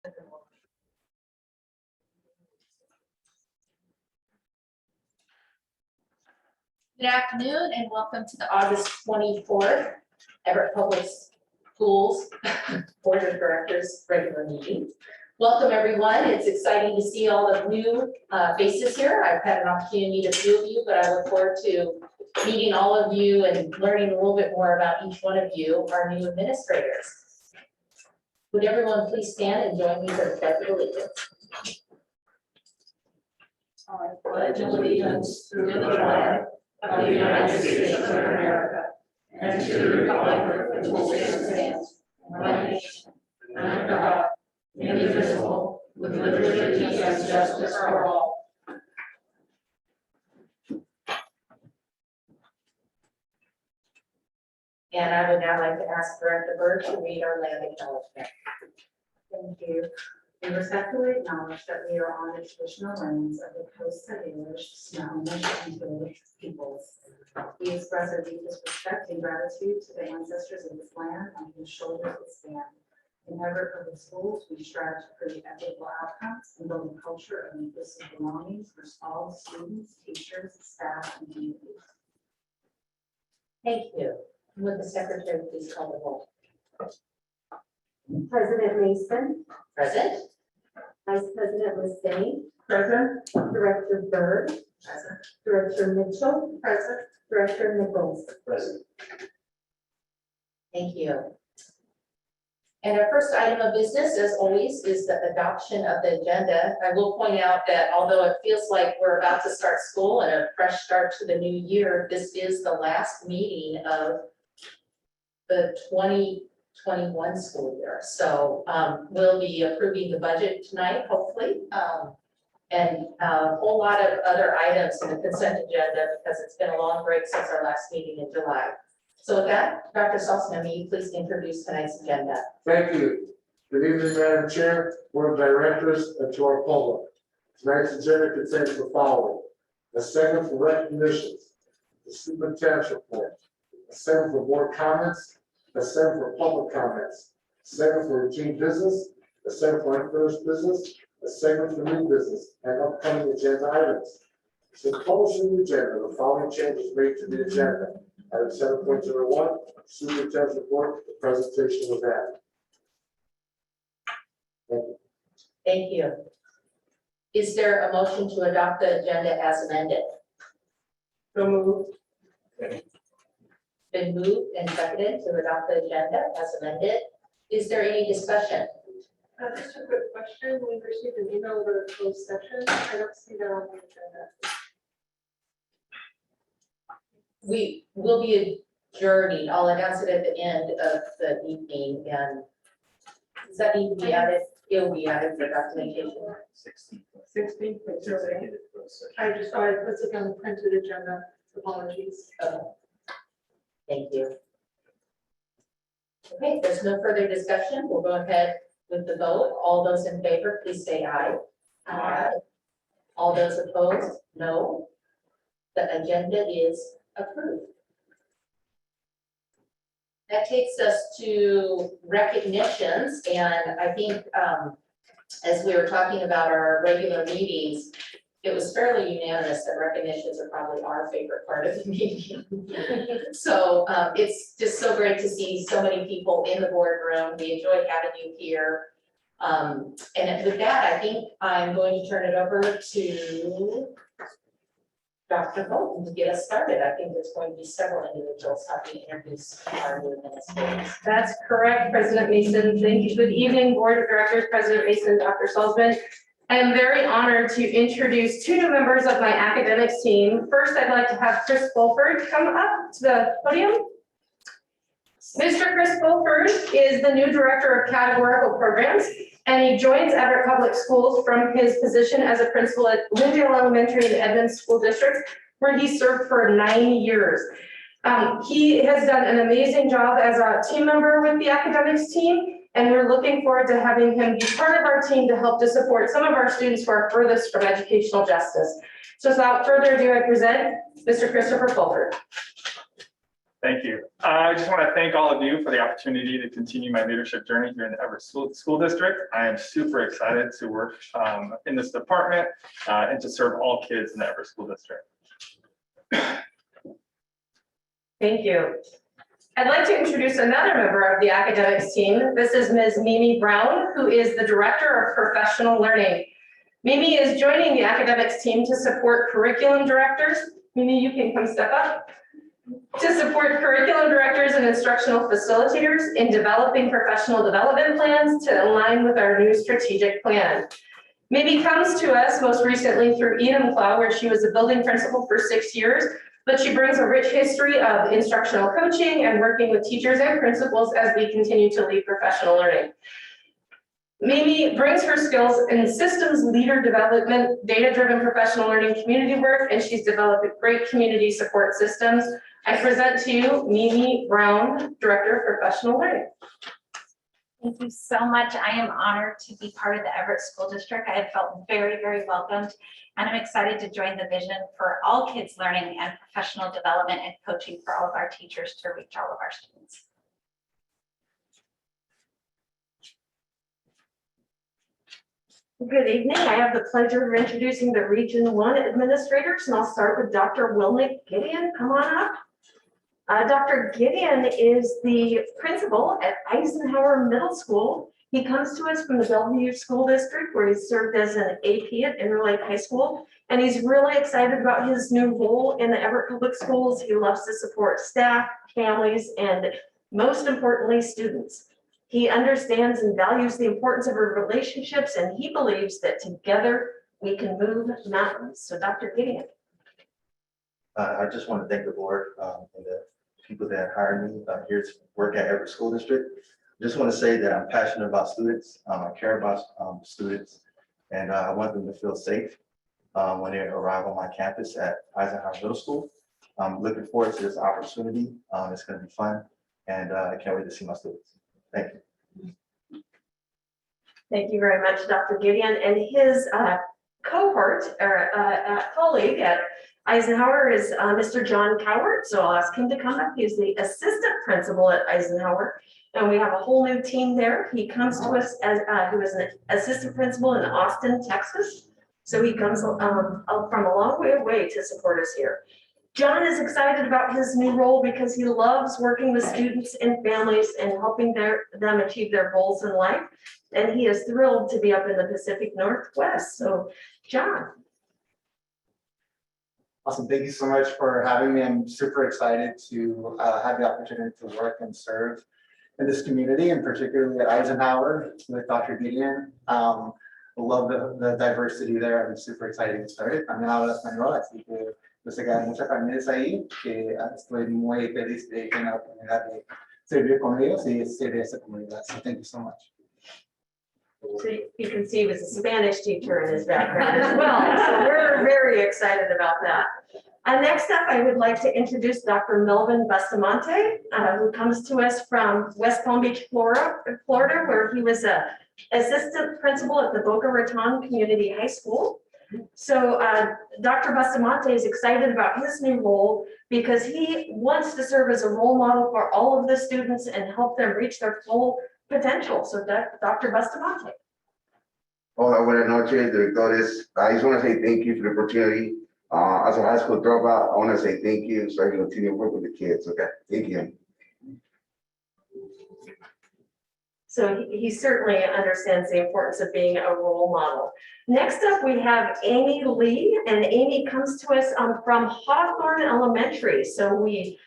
Good afternoon and welcome to the August 24th Everett Public Schools Board of Directors regular meeting. Welcome everyone. It's exciting to see all the new faces here. I've had an opportunity to meet a few of you, but I look forward to meeting all of you and learning a little bit more about each one of you, our new administrators. Would everyone please stand and join me for the Pledge of Allegiance? I pledge allegiance to the flag of the United States of America and to the republic for which it stands, one nation, under God, indivisible, with liberty and justice for all. And I would now like to ask Director Bird to read our land acknowledgement. Thank you. We respectfully acknowledge that we are on the traditional lands of the Coast English, Snohomish, and Village peoples. We express our deepest respect and gratitude to the ancestors of this land on whose shoulders we stand. In Everett Public Schools, we strive to create equitable outcomes and build a culture of inclusive belongings for all students, teachers, staff, and communities. Thank you. Would the secretary please call the roll? President Mason, Present? Vice President Lissane, Present. Director Bird, Present. Director Mitchell, Present. Director Nichols. Present. Thank you. And our first item of business, as always, is the adoption of the agenda. I will point out that although it feels like we're about to start school and a fresh start to the new year, this is the last meeting of the 2021 school year. So we'll be approving the budget tonight, hopefully, and a whole lot of other items in the consent agenda because it's been a long break since our last meeting in July. So with that, Dr. Salzman, may you please introduce tonight's agenda? Thank you. Good evening, Madam Chair, Board of Directors, and to our public. Tonight's agenda contains the following: a segment for recognitions, the superintendent's report, a segment for board comments, a segment for public comments, a segment for routine business, a segment for unfinished business, a segment for new business, and upcoming agenda items. So publishing the agenda, the following changes made to the agenda. Item 7.01, superintendent's report, the presentation was added. Thank you. Thank you. Is there a motion to adopt the agenda as amended? So moved. Been moved and seconded to adopt the agenda as amended. Is there any discussion? Just a quick question. We received an email about a closed session. I don't see that on the agenda. We will be adjourning. I'll announce it at the end of the evening. And does that need to be added? It will be added for documentation. 16. I just saw it. Let's look on the printed agenda. Apologies. Okay. Thank you. Okay, if there's no further discussion, we'll go ahead with the vote. All those in favor, please say aye. Aye. All those opposed, no. The agenda is approved. That takes us to recognitions, and I think as we were talking about our regular meetings, it was fairly unanimous that recognitions are probably our favorite part of the meeting. So it's just so great to see so many people in the boardroom. We enjoy having you here. And with that, I think I'm going to turn it over to Dr. Bolton to get us started. I think there's going to be several individuals helping introduce our new administrators. That's correct, President Mason. Thank you. Good evening, Board of Directors, President Mason, Dr. Salzman. I am very honored to introduce two new members of my academics team. First, I'd like to have Chris Fulford come up to the podium. Mr. Chris Fulford is the new Director of Categorical Programs, and he joins Everett Public Schools from his position as a principal at Lyndale Elementary in the Edmonds School District, where he served for 9 years. He has done an amazing job as a team member with the academics team, and we're looking forward to having him be part of our team to help to support some of our students who are furthest from educational justice. So without further ado, I present Mr. Christopher Fulford. Thank you. I just want to thank all of you for the opportunity to continue my leadership journey here in the Everett School District. I am super excited to work in this department and to serve all kids in the Everett School District. Thank you. I'd like to introduce another member of the academics team. This is Ms. Mimi Brown, who is the Director of Professional Learning. Mimi is joining the academics team to support curriculum directors. Mimi, you can come step up. To support curriculum directors and instructional facilitators in developing professional development plans to align with our new strategic plan. Mimi comes to us most recently through Enumclaw, where she was a building principal for 6 years, but she brings a rich history of instructional coaching and working with teachers and principals as we continue to lead professional learning. Mimi brings her skills in systems leader development, data-driven professional learning community work, and she's developed great community support systems. I present to you Mimi Brown, Director of Professional Learning. Thank you so much. I am honored to be part of the Everett School District. I have felt very, very welcomed, and I'm excited to join the vision for all kids learning and professional development and coaching for all of our teachers to reach all of our students. Good evening. I have the pleasure of introducing the Region 1 administrators, and I'll start with Dr. Wilnick Gideon. Come on up. Dr. Gideon is the principal at Eisenhower Middle School. He comes to us from the Bellevue School District, where he served as an AP at Interlake High School, and he's really excited about his new role in the Everett Public Schools. He loves to support staff, families, and most importantly, students. He understands and values the importance of our relationships, and he believes that together we can move mountains. So Dr. Gideon. I just want to thank the board and the people that hired me here to work at Everett School District. I just want to say that I'm passionate about students. I care about students, and I want them to feel safe when they arrive on my campus at Eisenhower Middle School. I'm looking forward to this opportunity. It's going to be fun, and I can't wait to see my students. Thank you. Thank you very much, Dr. Gideon. And his cohort or colleague at Eisenhower is Mr. John Coward. So I'll ask him to come up. He's the assistant principal at Eisenhower. And we have a whole new team there. He comes to us as he was an assistant principal in Austin, Texas. So he comes from a long way away to support us here. John is excited about his new role because he loves working with students and families and helping them achieve their goals in life. And he is thrilled to be up in the Pacific Northwest. So, John. Awesome. Thank you so much for having me. I'm super excited to have the opportunity to work and serve in this community, and particularly at Eisenhower with Dr. Gideon. I love the diversity there. I'm super excited to get started. También hablo español, así que yo sé que hay muchas familias ahí que estoy muy feliz de tener la oportunidad de servir con ellos y servir a esa comunidad. So thank you so much. So you can see he was a Spanish teacher in his background as well. So we're very excited about that. Next up, I would like to introduce Dr. Melvin Vassamante, who comes to us from West Palm Beach, Florida, where he was an assistant principal at the Boca Raton Community High School. So Dr. Vassamante is excited about his new role because he wants to serve as a role model for all of the students and help them reach their full potential. So Dr. Vassamante. Hola, buenas noches, directores. I just want to say thank you for the opportunity. As a high school dropout, I want to say thank you so I can continue to work with the kids. Okay, thank you. So he certainly understands the importance of being a role model. Next up, we have Amy Lee, and Amy comes to us from Hawthorne Elementary. So we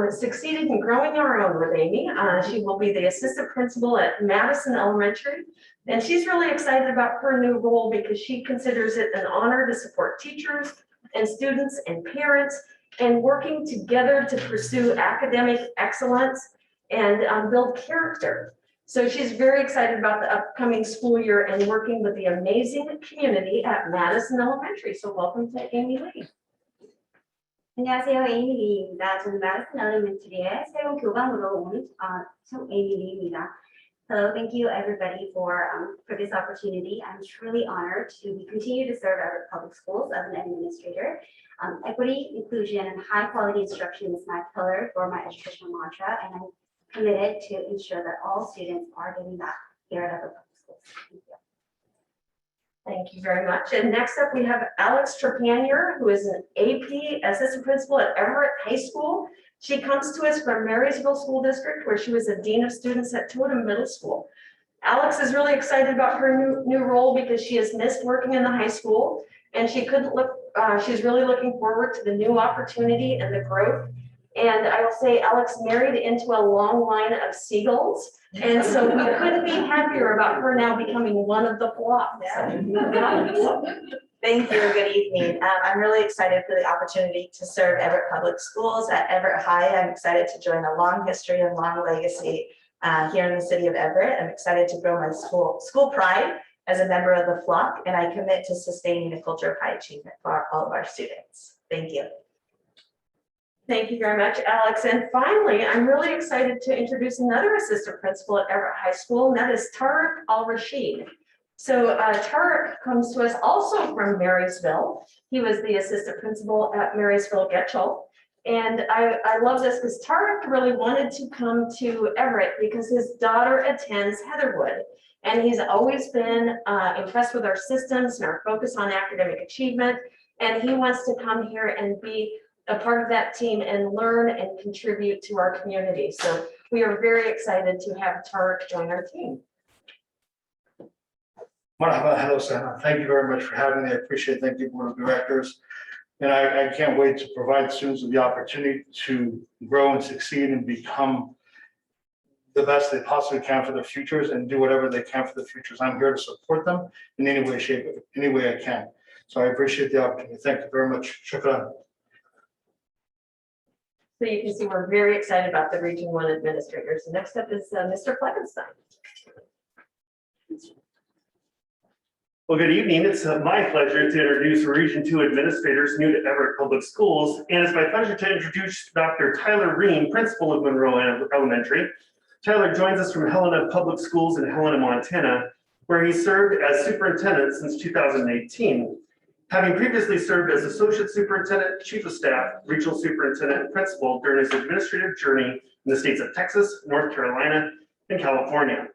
succeeded in growing our own with Amy. She will be the assistant principal at Madison Elementary. And she's really excited about her new role because she considers it an honor to support teachers and students and parents and working together to pursue academic excellence and build character. So she's very excited about the upcoming school year and working with the amazing community at Madison Elementary. So welcome to Amy Lee. 안녕하세요, 에이미 리입니다. 저는 마디슨 엘리멘터리의 새로운 교감으로 온 에이미 리입니다. Hello, thank you everybody for this opportunity. I'm truly honored to continue to serve Everett Public Schools as an administrator. Equity, inclusion, and high quality instruction is my pillar for my educational mantra, and I'm committed to ensure that all students are getting that here at Everett Public Schools. Thank you. Thank you very much. And next up, we have Alex Trapanier, who is an AP Assistant Principal at Everett High School. She comes to us from Marysville School District, where she was a Dean of Students at Totem Middle School. Alex is really excited about her new role because she has missed working in the high school, and she couldn't look, she's really looking forward to the new opportunity and the growth. And I will say Alex married into a long line of seagulls. And so we couldn't be happier about her now becoming one of the flock. Thank you. Good evening. I'm really excited for the opportunity to serve Everett Public Schools at Everett High. I'm excited to join a long history and long legacy here in the city of Everett. I'm excited to grow my school pride as a member of the flock, and I commit to sustaining a culture of high achievement for all of our students. Thank you. Thank you very much, Alex. And finally, I'm really excited to introduce another assistant principal at Everett High School, and that is Tariq Al-Rashid. So Tariq comes to us also from Marysville. He was the assistant principal at Marysville Getchell. And I love this because Tariq really wanted to come to Everett because his daughter attends Heatherwood. And he's always been impressed with our systems and our focus on academic achievement. And he wants to come here and be a part of that team and learn and contribute to our community. So we are very excited to have Tariq join our team. Hello, Sana. Thank you very much for having me. I appreciate it. Thank you, Board of Directors. And I can't wait to provide students with the opportunity to grow and succeed and become the best they possibly can for their futures and do whatever they can for their futures. I'm here to support them in any way, shape, any way I can. So I appreciate the opportunity. Thank you very much. Shukran. So you can see we're very excited about the Region 1 administrators. Next up is Mr. Fleckenstein. Well, good evening. It's my pleasure to introduce Region 2 administrators new to Everett Public Schools. And it's my pleasure to introduce Dr. Tyler Ream, principal of Monroe Elementary. Tyler joins us from Helena Public Schools in Helena, Montana, where he served as superintendent since 2018. Having previously served as associate superintendent, chief of staff, regional superintendent, and principal during his administrative journey in the states of Texas, North Carolina, and California.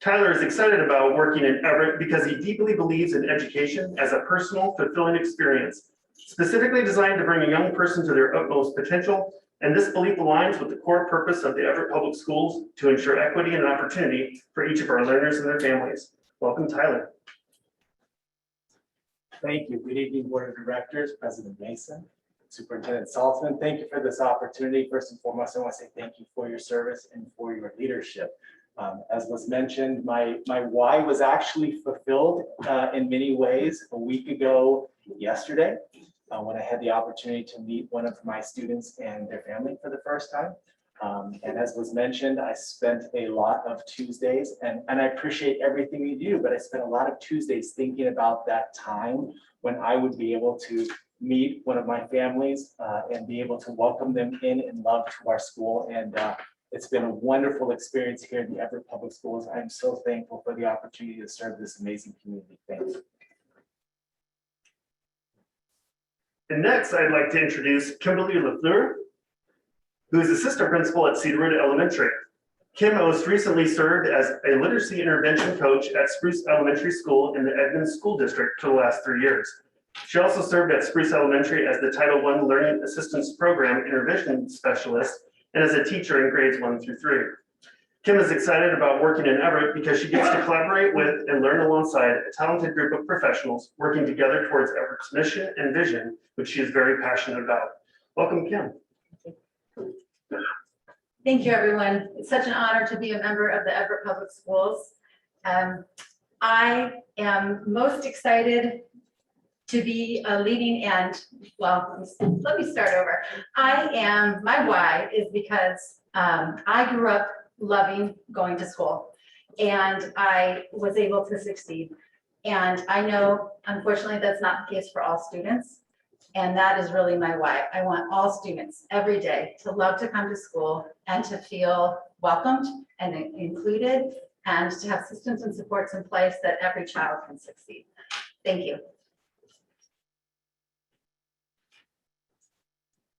Tyler is excited about working in Everett because he deeply believes in education as a personal, fulfilling experience, specifically designed to bring a young person to their utmost potential. And this belief aligns with the core purpose of the Everett Public Schools to ensure equity and opportunity for each of our learners and their families. Welcome, Tyler. Thank you. Good evening, Board of Directors, President Mason, Superintendent Saltzman. Thank you for this opportunity. First and foremost, I want to say thank you for your service and for your leadership. As was mentioned, my why was actually fulfilled in many ways a week ago yesterday when I had the opportunity to meet one of my students and their family for the first time. And as was mentioned, I spent a lot of Tuesdays, and I appreciate everything you do, but I spent a lot of Tuesdays thinking about that time when I would be able to meet one of my families and be able to welcome them in love to our school. And it's been a wonderful experience here at the Everett Public Schools. I'm so thankful for the opportunity to serve this amazing community. Thank you. And next, I'd like to introduce Kimberly Lafleur, who is assistant principal at Cedar Elementary. Kim most recently served as a literacy intervention coach at Spruce Elementary School in the Edmonds School District for the last 3 years. She also served at Spruce Elementary as the Title I Learning Assistance Program Intervention Specialist and as a teacher in grades 1 through 3. Kim is excited about working in Everett because she gets to collaborate with and learn alongside a talented group of professionals working together towards Everett's mission and vision, which she is very passionate about. Welcome, Kim. Thank you, everyone. It's such an honor to be a member of the Everett Public Schools. I am most excited to be leading and, well, let me start over. My why is because I grew up loving going to school and I was able to succeed. And I know, unfortunately, that's not the case for all students. And that is really my why. I want all students every day to love to come to school and to feel welcomed and included and to have systems and supports in place that every child can succeed. Thank you.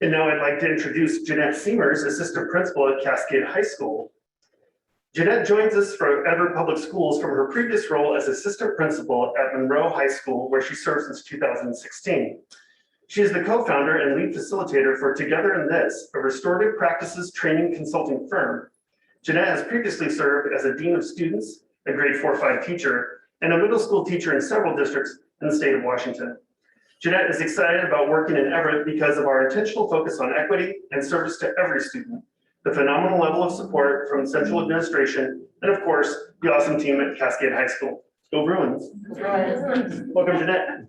And now I'd like to introduce Jeanette Seamers, Assistant Principal at Cascade High School. Jeanette joins us from Everett Public Schools from her previous role as Assistant Principal at Monroe High School, where she served since 2016. She is the co-founder and lead facilitator for Together in This, a restorative practices training consulting firm. Jeanette has previously served as a Dean of Students, a grade 4-5 teacher, and a middle school teacher in several districts in the state of Washington. Jeanette is excited about working in Everett because of our intentional focus on equity and service to every student, the phenomenal level of support from central administration, and of course, the awesome team at Cascade High School. Go Bruins. Welcome, Jeanette.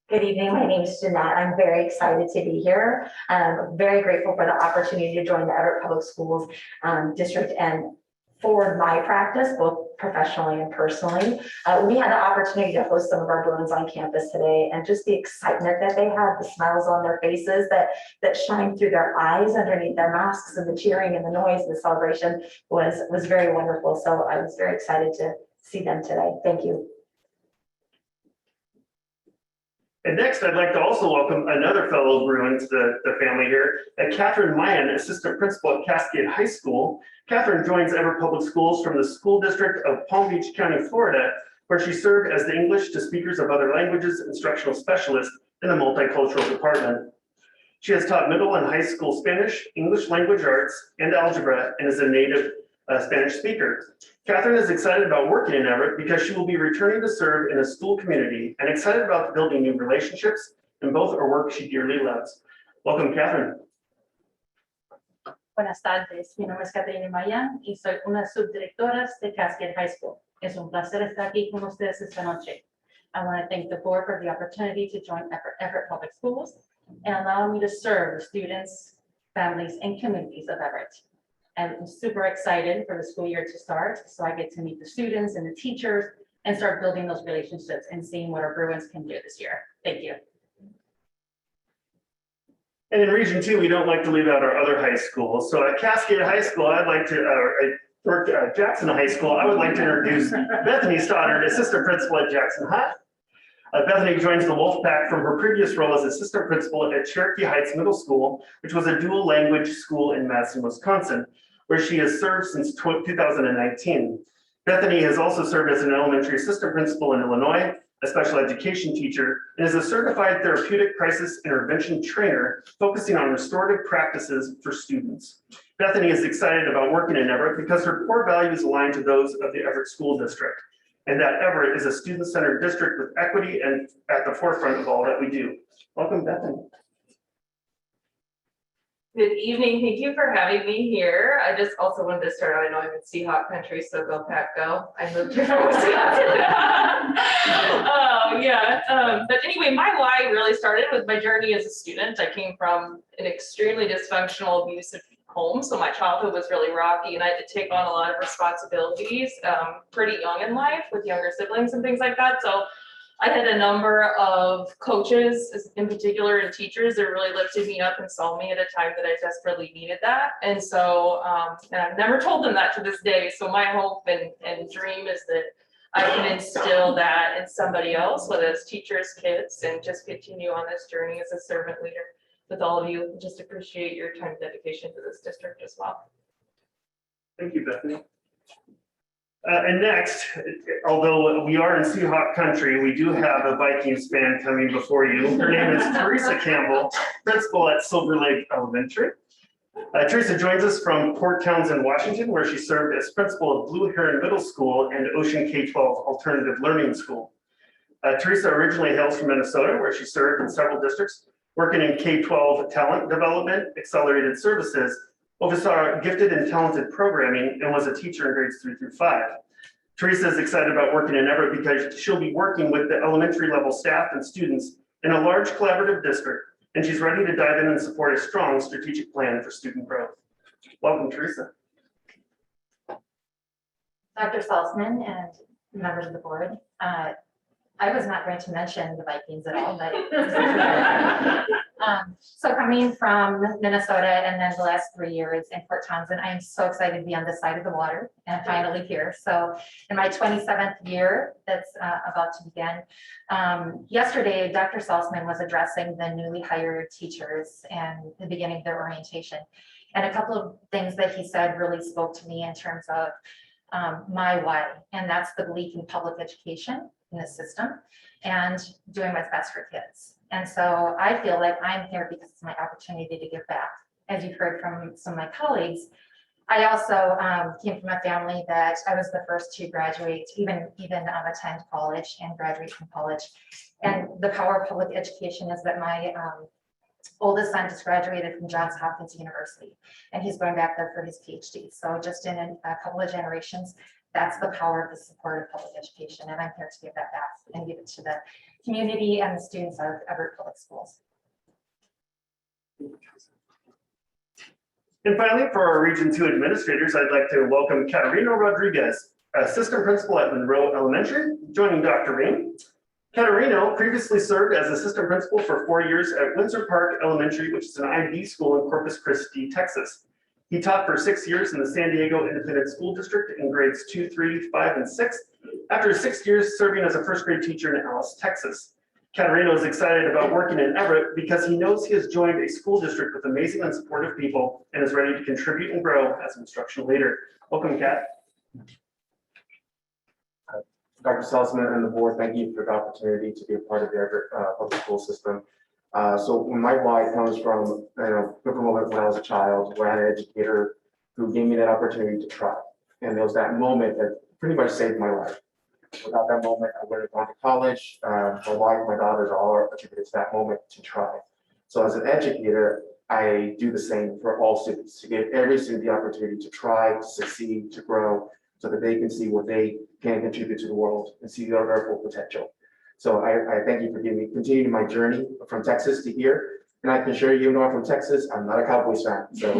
Good evening, my name is Jeanette. I'm very excited to be here. I'm very grateful for the opportunity to join the Everett Public Schools district and for my practice, both professionally and personally. We had the opportunity to host some of our Bruins on campus today, and just the excitement that they had, the smiles on their faces that shine through their eyes underneath their masks, and the cheering and the noise and the celebration was very wonderful. So I was very excited to see them today. Thank you. And next, I'd like to also welcome another fellow Bruin to the family here, Catherine Mayan, Assistant Principal at Cascade High School. Catherine joins Everett Public Schools from the School District of Palm Beach County, Florida, where she served as the English to Speakers of Other Languages Instructional Specialist in the Multicultural Department. She has taught middle and high school Spanish, English language arts, and algebra, and is a native Spanish speaker. Catherine is excited about working in Everett because she will be returning to serve in a school community and excited about building new relationships, and both are work she dearly loves. Welcome, Catherine. Buenas tardes, mi nombre es Caterina Mayan y soy una subdirectora de Cascade High School. Es un placer estar aquí con ustedes esta noche. I want to thank the board for the opportunity to join Everett Public Schools and allow me to serve the students, families, and communities of Everett. I'm super excited for the school year to start, so I get to meet the students and the teachers and start building those relationships and seeing what our Bruins can do this year. Thank you. And in Region 2, we don't like to leave out our other high schools. So at Cascade High School, I'd like to, or Jackson High School, I would like to introduce Bethany Stoddard, Assistant Principal at Jackson High. Bethany joins the Wolfpack from her previous role as Assistant Principal at Cherokee Heights Middle School, which was a dual language school in Madison, Wisconsin, where she has served since 2019. Bethany has also served as an elementary assistant principal in Illinois, a special education teacher, and is a certified therapeutic crisis intervention trainer focusing on restorative practices for students. Bethany is excited about working in Everett because her core values align to those of the Everett School District, and that Everett is a student-centered district with equity and at the forefront of all that we do. Welcome, Bethany. Good evening. Thank you for having me here. I just also wanted to start out, I know I'm in Seahawk country, so go Pack Go. I moved here from Wisconsin. But anyway, my why really started with my journey as a student. I came from an extremely dysfunctional, abusive home, so my childhood was really rocky, and I had to take on a lot of responsibilities pretty young in life with younger siblings and things like that. So I had a number of coaches, in particular, and teachers that really lifted me up and saw me at a time that I desperately needed that. And so, and I've never told them that to this day. So my hope and dream is that I can instill that in somebody else, whether it's teachers, kids, and just continue on this journey as a servant leader with all of you. Just appreciate your time and dedication to this district as well. Thank you, Bethany. And next, although we are in Seahawk country, we do have a Vikings fan coming before you. Her name is Theresa Campbell, principal at Silver Lake Elementary. Theresa joins us from Port Townsend, Washington, where she served as principal of Blue Heron Middle School and Ocean K-12 Alternative Learning School. Theresa originally hails from Minnesota, where she served in several districts, working in K-12 talent development, accelerated services, oversaw gifted and talented programming, and was a teacher in grades 3 through 5. Theresa is excited about working in Everett because she'll be working with the elementary level staff and students in a large collaborative district, and she's ready to dive in and support a strong strategic plan for student growth. Welcome, Theresa. Dr. Salzman and members of the board, I was not going to mention the Vikings at all, but So coming from Minnesota and then the last 3 years in Fort Townsend, I am so excited to be on this side of the water and finally here. So in my 27th year that's about to begin, yesterday, Dr. Salzman was addressing the newly hired teachers and the beginning of their orientation. And a couple of things that he said really spoke to me in terms of my why, and that's the belief in public education in the system and doing what's best for kids. And so I feel like I'm here because it's my opportunity to give back. As you've heard from some of my colleagues, I also came from a family that I was the first to graduate, even attend college and graduate from college. And the power of public education is that my oldest son just graduated from Johns Hopkins University, and he's going back there for his PhD. So just in a couple of generations, that's the power of the support of public education. And I'm here to give that back and give it to the community and the students of Everett Public Schools. And finally, for our Region 2 administrators, I'd like to welcome Caterina Rodriguez, Assistant Principal at Monroe Elementary, joining Dr. Ream. Caterina previously served as Assistant Principal for 4 years at Windsor Park Elementary, which is an IB school in Corpus Christi, Texas. He taught for 6 years in the San Diego Independent School District in grades 2, 3, 5, and 6, after 6 years serving as a first grade teacher in Alice, Texas. Caterina is excited about working in Everett because he knows he has joined a school district with amazing and supportive people and is ready to contribute and grow as an instructional leader. Welcome, Kat. Dr. Salzman and the board, thank you for the opportunity to be a part of the Everett public school system. So my why comes from, different moment when I was a child, where I had an educator who gave me that opportunity to try. And there was that moment that pretty much saved my life. Without that moment, I would have gone to college. My wife, my daughters are attributed to that moment to try. So as an educator, I do the same for all students, to give every student the opportunity to try, to succeed, to grow, so that they can see what they can contribute to the world and see their full potential. So I thank you for continuing my journey from Texas to here. And I can assure you, even though I'm from Texas, I'm not a Cowboys fan. So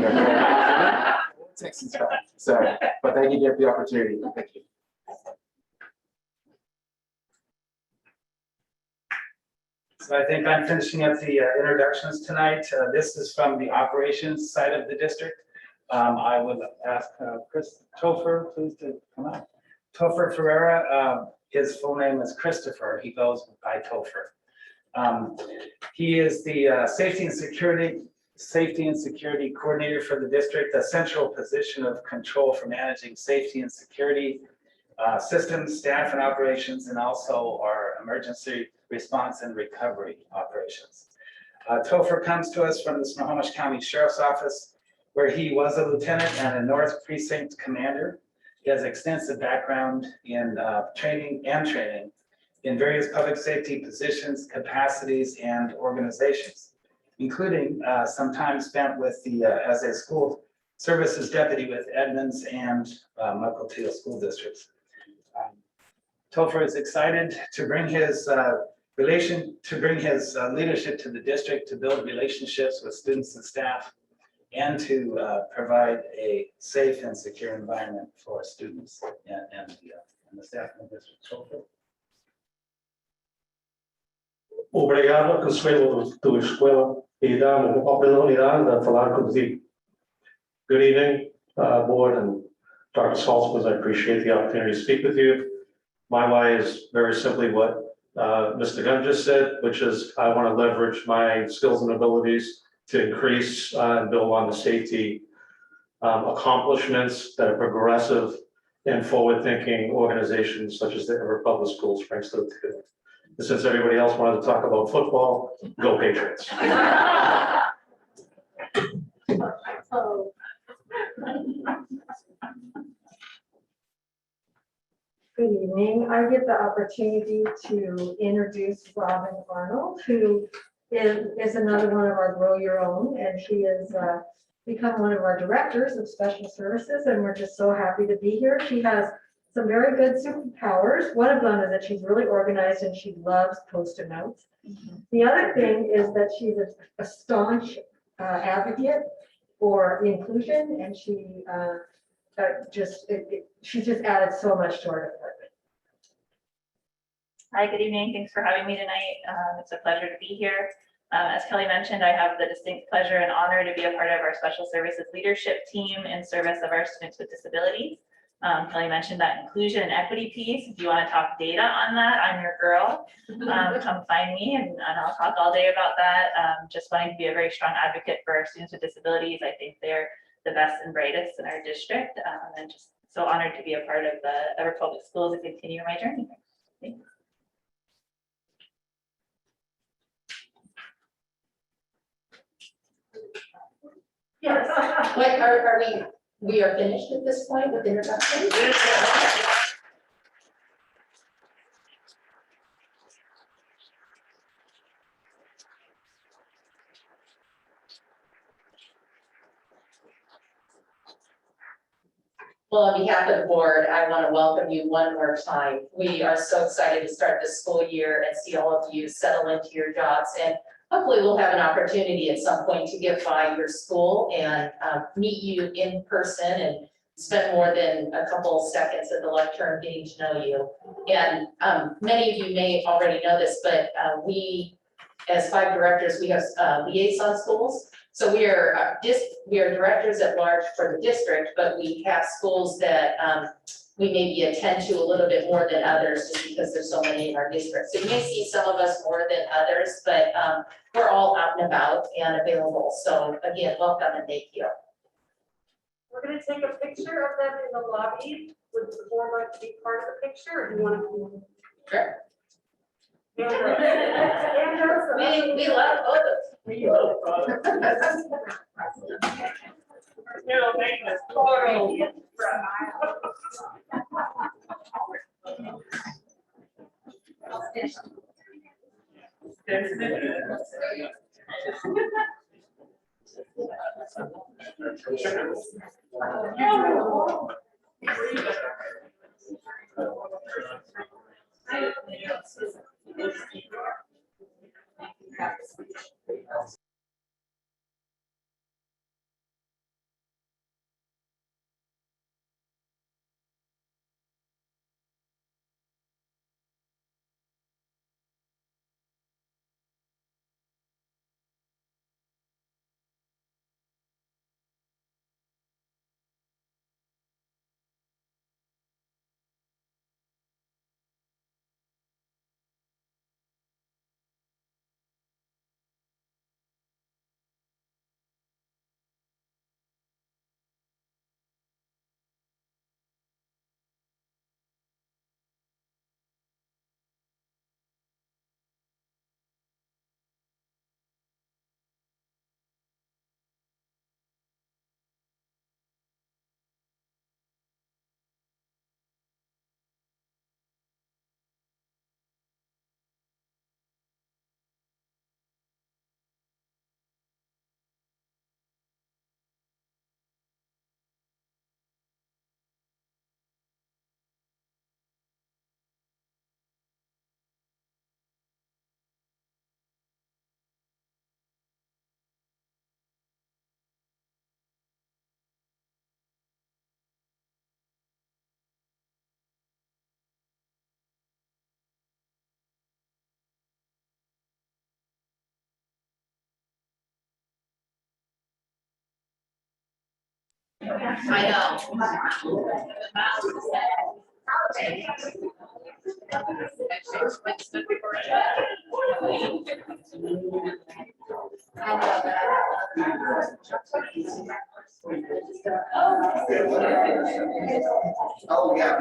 Texas fan. So, but thank you again for the opportunity. Thank you. So I think I'm finishing up the introductions tonight. This is from the operations side of the district. I would ask Chris Topher, please, to come up. Topher Ferreira, his full name is Christopher. He goes by Topher. He is the safety and security coordinator for the district, a central position of control for managing safety and security systems, staff and operations, and also our emergency response and recovery operations. Topher comes to us from the Snohomish County Sheriff's Office, where he was a lieutenant and a North Precinct commander. He has extensive background in training in various public safety positions, capacities, and organizations, including some time spent with as a school services deputy with Edmonds and Mukilteo school districts. Topher is excited to bring his leadership to the district, to build relationships with students and staff, and to provide a safe and secure environment for students and the staff in the district. Obrigado, Consuelo, tua escola, e dá-me a oportunidade de falar contigo. Good evening, board and Dr. Salzman. I appreciate the opportunity to speak with you. My why is very simply what Mr. Gunn just said, which is I want to leverage my skills and abilities to increase and build on the safety accomplishments that are progressive and forward-thinking organizations such as the Everett Public Schools brings to the table. And since everybody else wanted to talk about football, go Patriots. Good evening. I get the opportunity to introduce Robin Arnold, who is another one of our Grow Your Own, and she has become one of our directors of special services, and we're just so happy to be here. She has some very good superpowers. One of them is that she's really organized and she loves Post-it notes. The other thing is that she's a staunch advocate for inclusion, and she she's just added so much to our department. Hi, good evening. Thanks for having me tonight. It's a pleasure to be here. As Kelly mentioned, I have the distinct pleasure and honor to be a part of our special services leadership team in service of our students with disabilities. Kelly mentioned that inclusion and equity piece. If you want to talk data on that, I'm your girl. Come find me and I'll talk all day about that. Just wanting to be a very strong advocate for our students with disabilities. I think they're the best and brightest in our district, and just so honored to be a part of the Everett Public Schools and continue my journey. Thanks. Yes. What are we are finished at this point with introduction? Well, on behalf of the board, I want to welcome you one more time. We are so excited to start this school year and see all of you settle into your jobs. And hopefully we'll have an opportunity at some point to get by your school and meet you in person and spend more than a couple of seconds at the lectern getting to know you. And many of you may already know this, but we, as 5 directors, we have liaison schools. So we are directors at large for the district, but we have schools that we maybe attend to a little bit more than others just because there's so many in our district. So you may see some of us more than others, but we're all out and about and available. So again, welcome and thank you. We're gonna take a picture of them in the lobby. Would the board like to be part of the picture, or do you want to? Sure. We love photos. No, maintenance, photo. I know. Oh, yeah.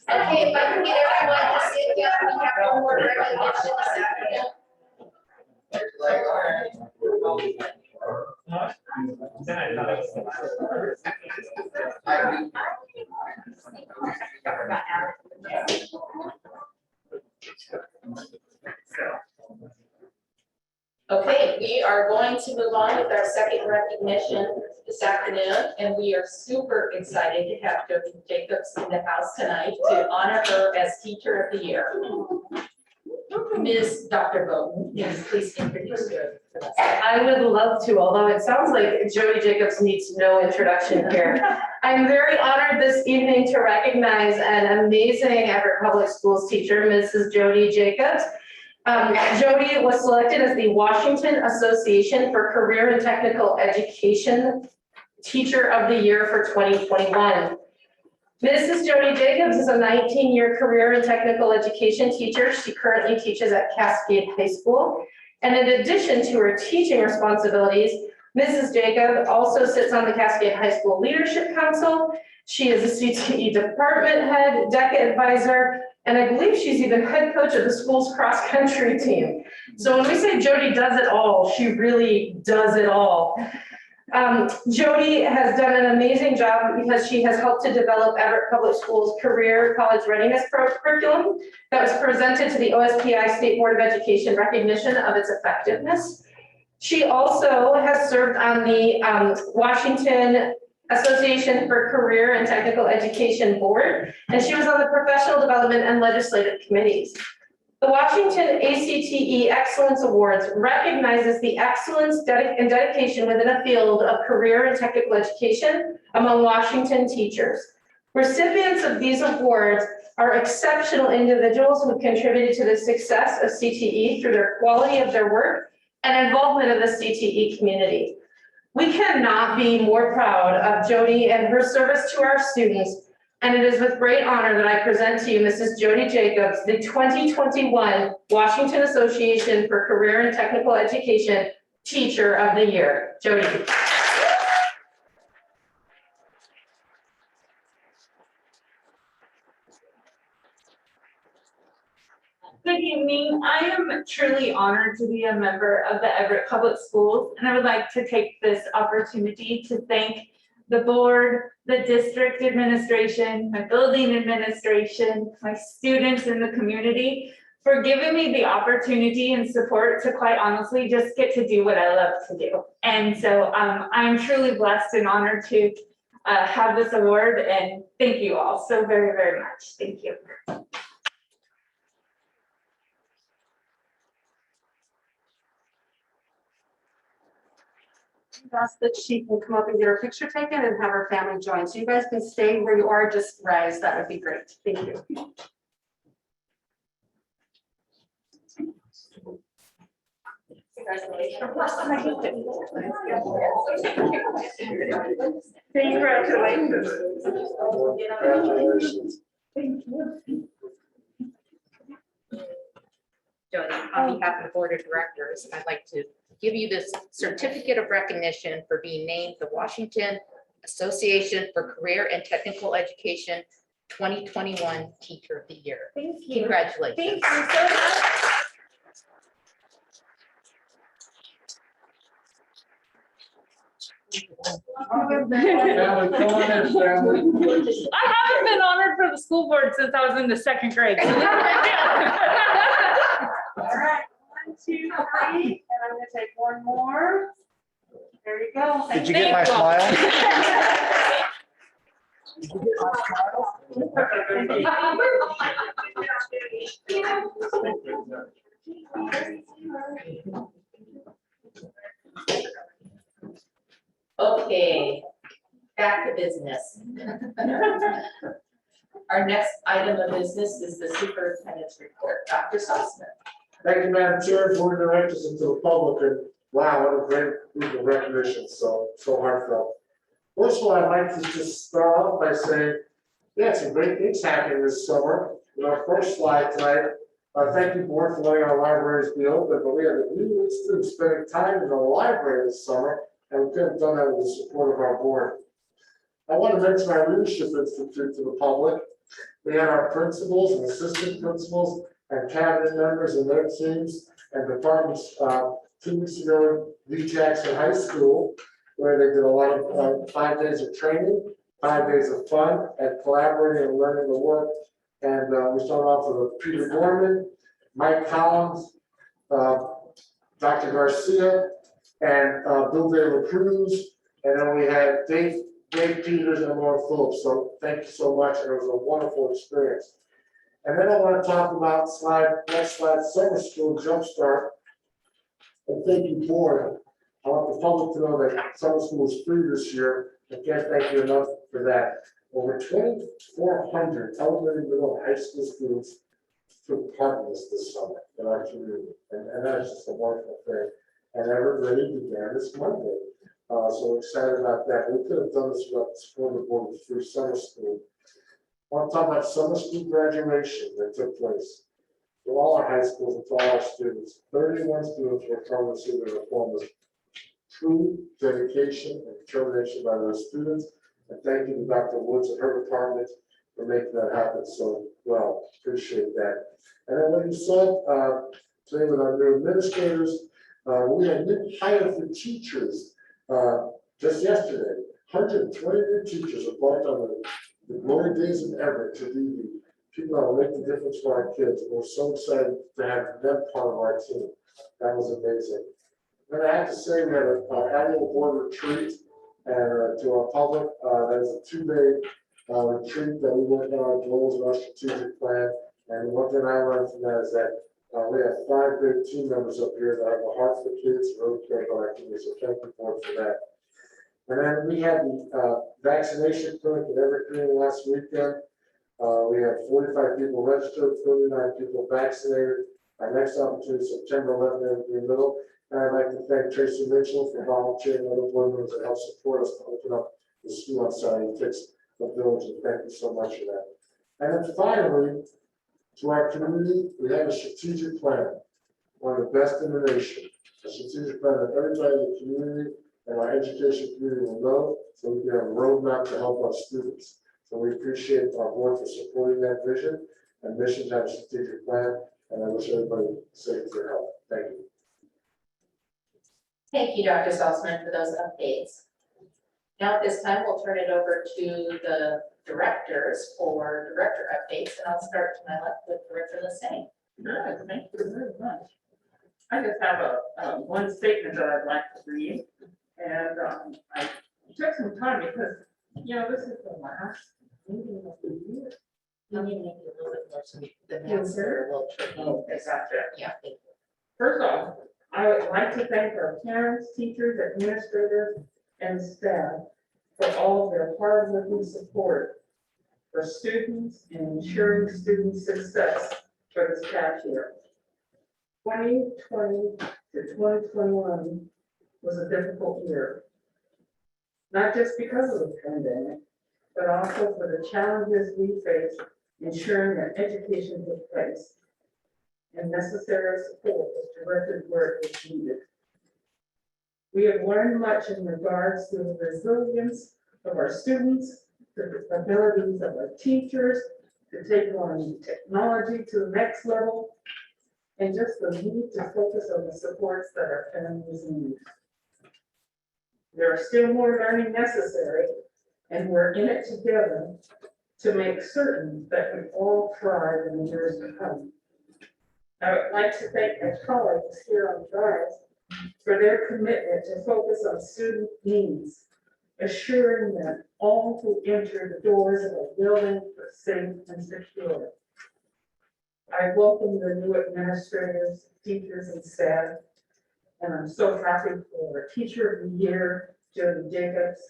Okay, if I can get everyone to sit down, we have one more recognition this afternoon. Okay, we are going to move on with our second recognition this afternoon, and we are super excited to have Jody Jacobs in the house tonight to honor her as Teacher of the Year. Ms. Dr. Bowden, yes, please introduce her. I would love to, although it sounds like Jody Jacobs needs no introduction here. I'm very honored this evening to recognize an amazing Everett Public Schools teacher, Mrs. Jody Jacobs. Jody was selected as the Washington Association for Career and Technical Education Teacher of the Year for 2021. Mrs. Jody Jacobs is a 19-year career and technical education teacher. She currently teaches at Cascade High School. And in addition to her teaching responsibilities, Mrs. Jacobs also sits on the Cascade High School Leadership Council. She is a CTE department head, DECA advisor, and I believe she's even head coach of the school's cross-country team. So when we say Jody does it all, she really does it all. Jody has done an amazing job because she has helped to develop Everett Public Schools career college readiness curriculum that was presented to the OSPI State Board of Education recognition of its effectiveness. She also has served on the Washington Association for Career and Technical Education Board, and she was on the Professional Development and Legislative Committees. The Washington ACTE Excellence Awards recognizes the excellence and dedication within a field of career and technical education among Washington teachers. Recipients of these awards are exceptional individuals who have contributed to the success of CTE through their quality of their work and involvement of the CTE community. We cannot be more proud of Jody and her service to our students, and it is with great honor that I present to you Mrs. Jody Jacobs, the 2021 Washington Association for Career and Technical Education Teacher of the Year. Jody. Good evening. I am truly honored to be a member of the Everett Public Schools, and I would like to take this opportunity to thank the board, the district administration, my building administration, my students in the community for giving me the opportunity and support to quite honestly just get to do what I love to do. And so I'm truly blessed and honored to have this award, and thank you all so very, very much. Thank you. Ask that she can come up and get her picture taken and have her family join. So you guys can stay where you are, just rise. That would be great. Thank you. Congratulations. Thank you. Jody, on behalf of the Board of Directors, I'd like to give you this certificate of recognition for being named the Washington Association for Career and Technical Education 2021 Teacher of the Year. Thank you. Congratulations. Thank you so much. I haven't been honored for the school board since I was in the second grade. So All right, 1, 2, 3, and I'm gonna take one more. There you go. Did you get my smile? Did you get my Okay, back to business. Our next item of business is the superintendent's report. Dr. Salzman. Thank you, Madam Chair, Board of Directors, and to the public, and wow, what a great group of recognition, so heartfelt. First of all, I'd like to just start off by saying, we had some great things happening this summer. In our first slide tonight, thank you, board, for letting our libraries be open, but we had a new students spending time in the library this summer, and we could have done that with the support of our board. I want to mention our Leadership Institute to the public. We had our principals and assistant principals and cabinet members and their teams and departments 2 weeks ago in Lee Jackson High School, where they did a lot of 5 days of training, 5 days of fun and collaborating and learning the work. And we started off with Peter Gorman, Mike Collins, Dr. Garcia, and Bill De La Cruz. And then we had Dave Peters and Laura Phillips. So thank you so much. And it was a wonderful experience. And then I want to talk about next slide, summer school Jumpstart. And thank you, board. I want the public to know that summer school is free this year. I can't thank you enough for that. Over 2,400 elementary, middle, and high school students took part in this summer in our community. And that's just a wonderful thing. And Everett Ready began this Monday. So we're excited about that. We could have done this without the support of the board with free summer school. I want to talk about summer school graduation that took place. To all our high schools and to all our students, 31 students were proud to receive their diploma. True dedication and determination by those students. And thank you to Dr. Woods and her department for making that happen so well. Appreciate that. And then what you saw today with our new administrators, we had new hire for teachers just yesterday. 120 new teachers are brought on the glory days in Everett to be the people that will make the difference for our kids. We're so excited to have them part of our team. That was amazing. And I have to say, we had an annual board retreat, and to our public, that is a 2-day retreat that we worked on our goals and our strategic plan. And one thing I learned from that is that we have 5 great team members up here that have a heart for kids, really care about our community. So thank you for that. And then we had the vaccination clinic at Everett Green last weekend. We had 45 people registered, 39 people vaccinated. Our next opportunity is September 11th in the middle. And I'd like to thank Tracy Mitchell for volunteering other board members that help support us to open up the school on Saturday. It takes the village, and thank you so much for that. And then finally, to our community, we have a strategic plan, one of the best in the nation. A strategic plan that everybody in the community and our education community will know, so we can have a roadmap to help our students. So we appreciate our board for supporting that vision and mission to have a strategic plan. And I wish everybody safe and health. Thank you. Thank you, Dr. Salzman, for those updates. Now at this time, we'll turn it over to the directors for director updates, and I'll start to my left with Director Lassay. Good, thank you very much. I just have one statement that I'd like to read, and I took some time because, you know, this is the last meeting of the year. Let me make it a little bit more so the answer will. Okay, gotcha. Yeah, thank you. First off, I would like to thank our parents, teachers, administrators, and staff for all of their hard work and support for students and ensuring student success for this past year. 2020 to 2021 was a difficult year, not just because of the pandemic, but also for the challenges we faced ensuring that education took place and necessary support was directed where it was needed. We have learned much in regards to the resilience of our students, the abilities of our teachers to take on technology to the next level, and just the need to focus on the supports that our families need. There are still more learning necessary, and we're in it together to make certain that we all thrive in the years to come. I would like to thank my colleagues here on Drive for their commitment to focus on student needs, assuring that all who enter the doors of our building are safe and secure. I welcome the new administrators, teachers, and staff, and I'm so happy for our Teacher of the Year, Jody Jacobs.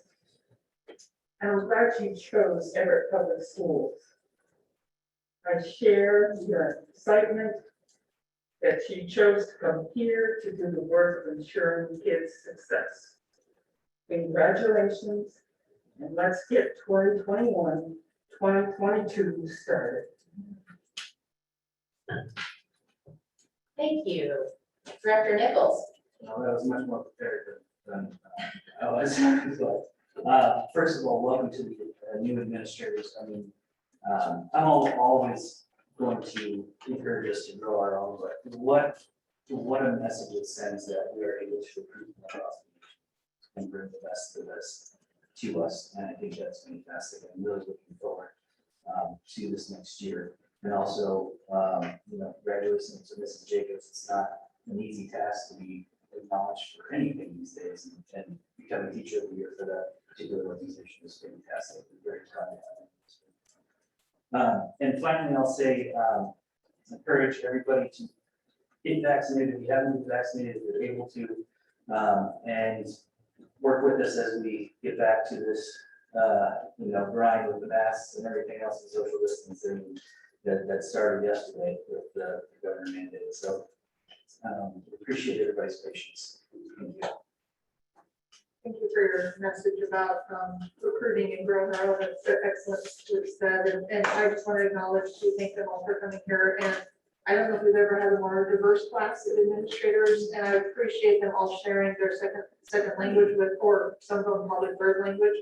And I'm glad you chose Everett Public Schools. I share your excitement that she chose to come here to do the work of ensuring kids' success. Congratulations, and let's get 2021, 2022 started. Thank you. Director Nichols. Well, that was much more prepared than I was. First of all, welcome to the new administrators. I mean, I'm always going to encourage us to grow our own, but what a message it sends that we are able to recruit across and bring the best to this. to us, and I think that's fantastic. I'm really looking forward to this next year. And also, congratulations to Mrs. Jacobs. It's not an easy task to be acknowledged for anything these days, and becoming teacher of the year for that particular organization is fantastic. I'm very proud of that. And finally, I'll say, encourage everybody to get vaccinated. If you haven't been vaccinated, if you're able to, and work with us as we get back to this, grind with the masks and everything else and social distancing that started yesterday with the governor mandate. So appreciate everybody's patience. Thank you. Thank you for your message about recruiting and growing our own. It's excellent, what you said, and I just want to acknowledge to thank them all for coming here. And I don't know if we've ever had a more diverse class of administrators, and I appreciate them all sharing their second language with, or some of them call it third language,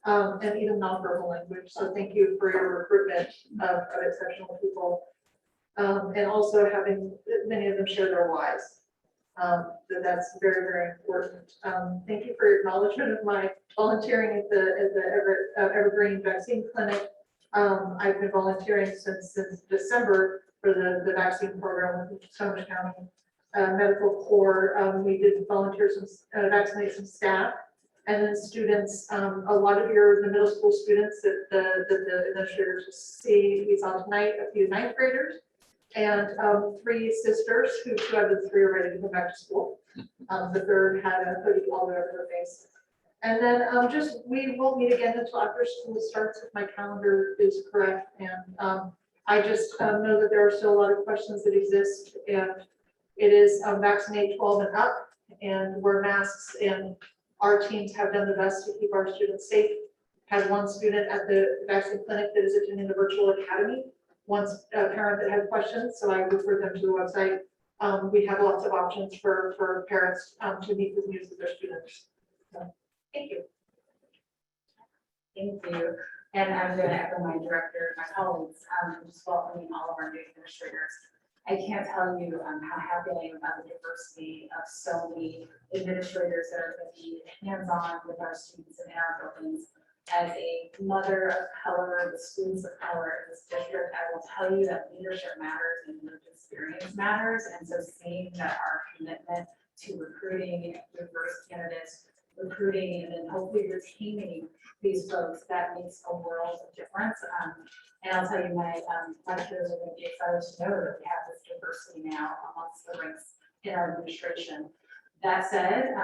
and even nonverbal language. So thank you for your recruitment of exceptional people, and also having many of them share their whys. That's very, very important. Thank you for your acknowledgement of my volunteering at the Evergreen Vaccine Clinic. I've been volunteering since December for the vaccine program with Sonoma County Medical Corps. We did volunteer vaccinate some staff, and then students. A lot of the middle school students that the administrators see. We saw tonight a few ninth graders. And 3 sisters who 2 out of the 3 are ready to go back to school. The third had a hoodie all over her face. And then we won't meet again until after school starts if my calendar is correct. And I just know that there are still a lot of questions that exist. And it is vaccinate 12 and up and wear masks. And our teams have done the best to keep our students safe. Had one student at the vaccine clinic that is attending the virtual academy. Once a parent that had questions, so I referred them to the website. We have lots of options for parents to meet with news with their students. So, thank you. Thank you. And I'm going to echo my director, my colleagues, just welcoming all of our new administrators. I can't tell you how happy I am about the diversity of so many administrators that are going to be hands-on with our students and in our buildings. As a mother of color, with students of color in this district, I will tell you that leadership matters and lived experience matters. And so seeing that our commitment to recruiting diverse candidates, recruiting and then hopefully retaining these folks, that makes a world of difference. And I'll tell you, my peers are going to be excited to know that we have this diversity now amongst the ranks in our administration. That said,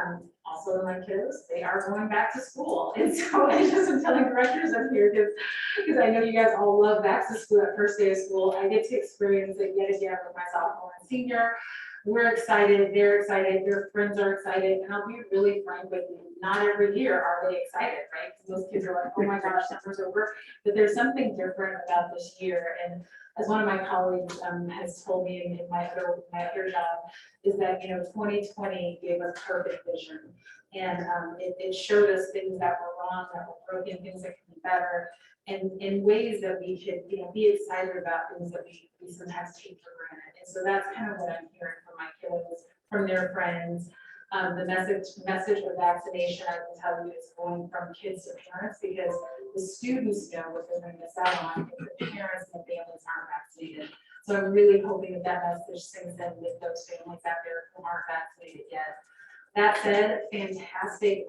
also my kiddos, they are going back to school. And so I just am telling directors up here, because I know you guys all love back to school at first day of school. I get to experience it yet again with my sophomore and senior. We're excited, they're excited, their friends are excited. And I'll be really frank with you, not every year are they excited, right? Because most kids are like, oh my gosh, summer's over. But there's something different about this year. And as one of my colleagues has told me in my other job, is that 2020 gave us perfect vision, and it showed us things that were wrong, that were broken, things that could be better, and in ways that we could be excited about things that we sometimes take for granted. And so that's kind of what I'm hearing from my kiddos, from their friends. The message of vaccination, I will tell you, is going from kids to parents, because the students know what they're going to miss out on if the parents and the families aren't vaccinated. So I'm really hoping that that message sinks in with those families out there who aren't vaccinated yet. That said, fantastic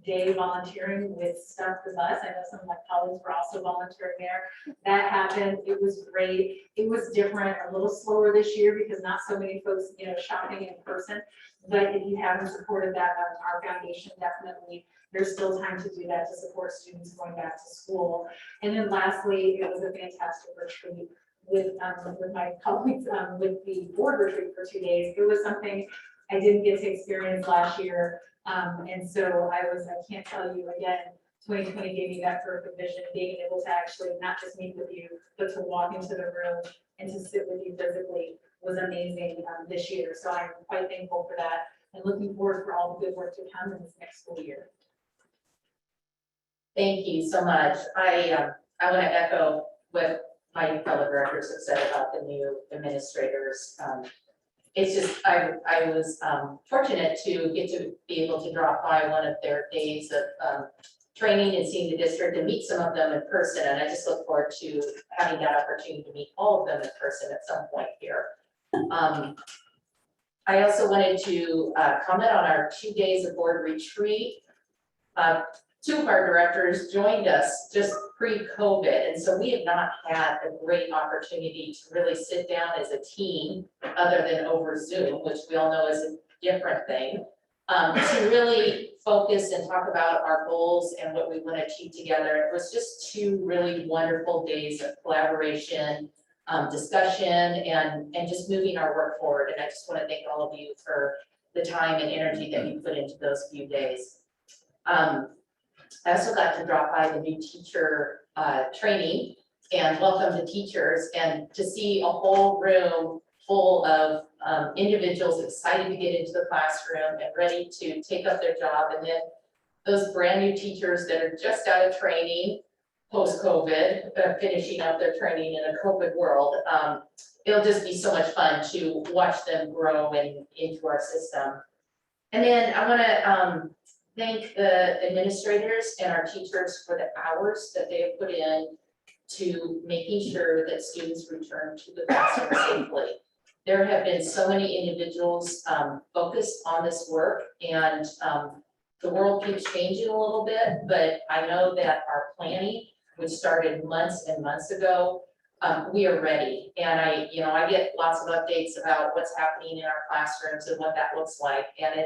day volunteering with Stuff the Bus. I know some of my colleagues were also volunteering there. That happened. It was great. It was different, a little slower this year because not so many folks, shopping in person. But if you haven't supported that, our foundation definitely, there's still time to do that to support students going back to school. And then lastly, it was a fantastic retreat with my colleagues, with the board retreat for 2 days. It was something I didn't get to experience last year. And so I can't tell you again, 2020 gave me that perfect vision, being able to actually not just meet with you, but to walk into the room and to sit with you physically was amazing this year. So I'm quite thankful for that and looking forward for all the good work to come in this next school year. Thank you so much. I want to echo what my fellow directors have said about the new administrators. It's just, I was fortunate to get to be able to drop by one of their days of training and seeing the district and meet some of them in person. And I just look forward to having that opportunity to meet all of them in person at some point here. I also wanted to comment on our 2 days of board retreat. Two of our directors joined us just pre-COVID, and so we have not had a great opportunity to really sit down as a team, other than over Zoom, which we all know is a different thing, to really focus and talk about our goals and what we want to achieve together. It was just 2 really wonderful days of collaboration, discussion, and just moving our work forward. And I just want to thank all of you for the time and energy that you put into those few days. I also got to drop by the new teacher training and welcome the teachers, and to see a whole room full of individuals excited to get into the classroom and ready to take up their job. And then those brand new teachers that are just out of training post-COVID, finishing up their training in a COVID world. It'll just be so much fun to watch them grow into our system. And then I want to thank the administrators and our teachers for the hours that they have put in to making sure that students return to the classroom safely. There have been so many individuals focused on this work, and the world keeps changing a little bit, but I know that our planning, which started months and months ago, we are ready. And I get lots of updates about what's happening in our classrooms and what that looks like, and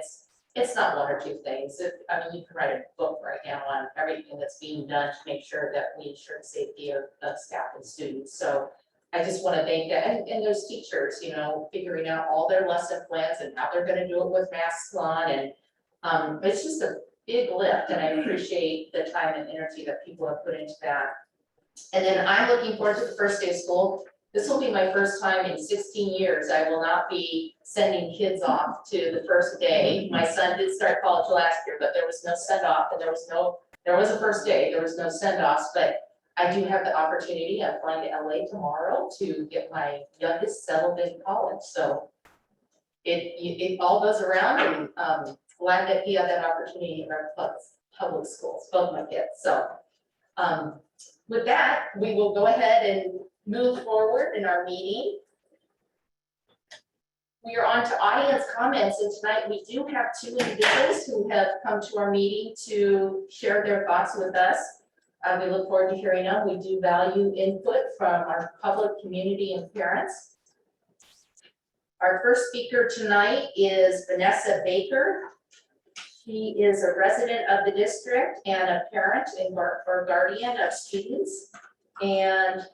it's not 1 or 2 things. I mean, you can write a book right now on everything that's being done to make sure that we ensure the safety of staff and students. So I just want to thank that, and those teachers, figuring out all their lesson plans and how they're going to do it with masks on, and it's just a big lift, and I appreciate the time and energy that people have put into that. And then I'm looking forward to the first day of school. This will be my first time in 16 years. I will not be sending kids off to the first day. My son did start college last year, but there was no send off, and there was a first day, there was no send offs, but I do have the opportunity. I'm flying to LA tomorrow to get my youngest settled in college. So it all goes around, and glad that he had that opportunity in our public schools, both my kids. So with that, we will go ahead and move forward in our meeting. We are on to audience comments, and tonight we do have 2 individuals who have come to our meeting to share their thoughts with us. We look forward to hearing them. We do value input from our public, community, and parents. Our first speaker tonight is Vanessa Baker. She is a resident of the district and a parent or guardian of students. And is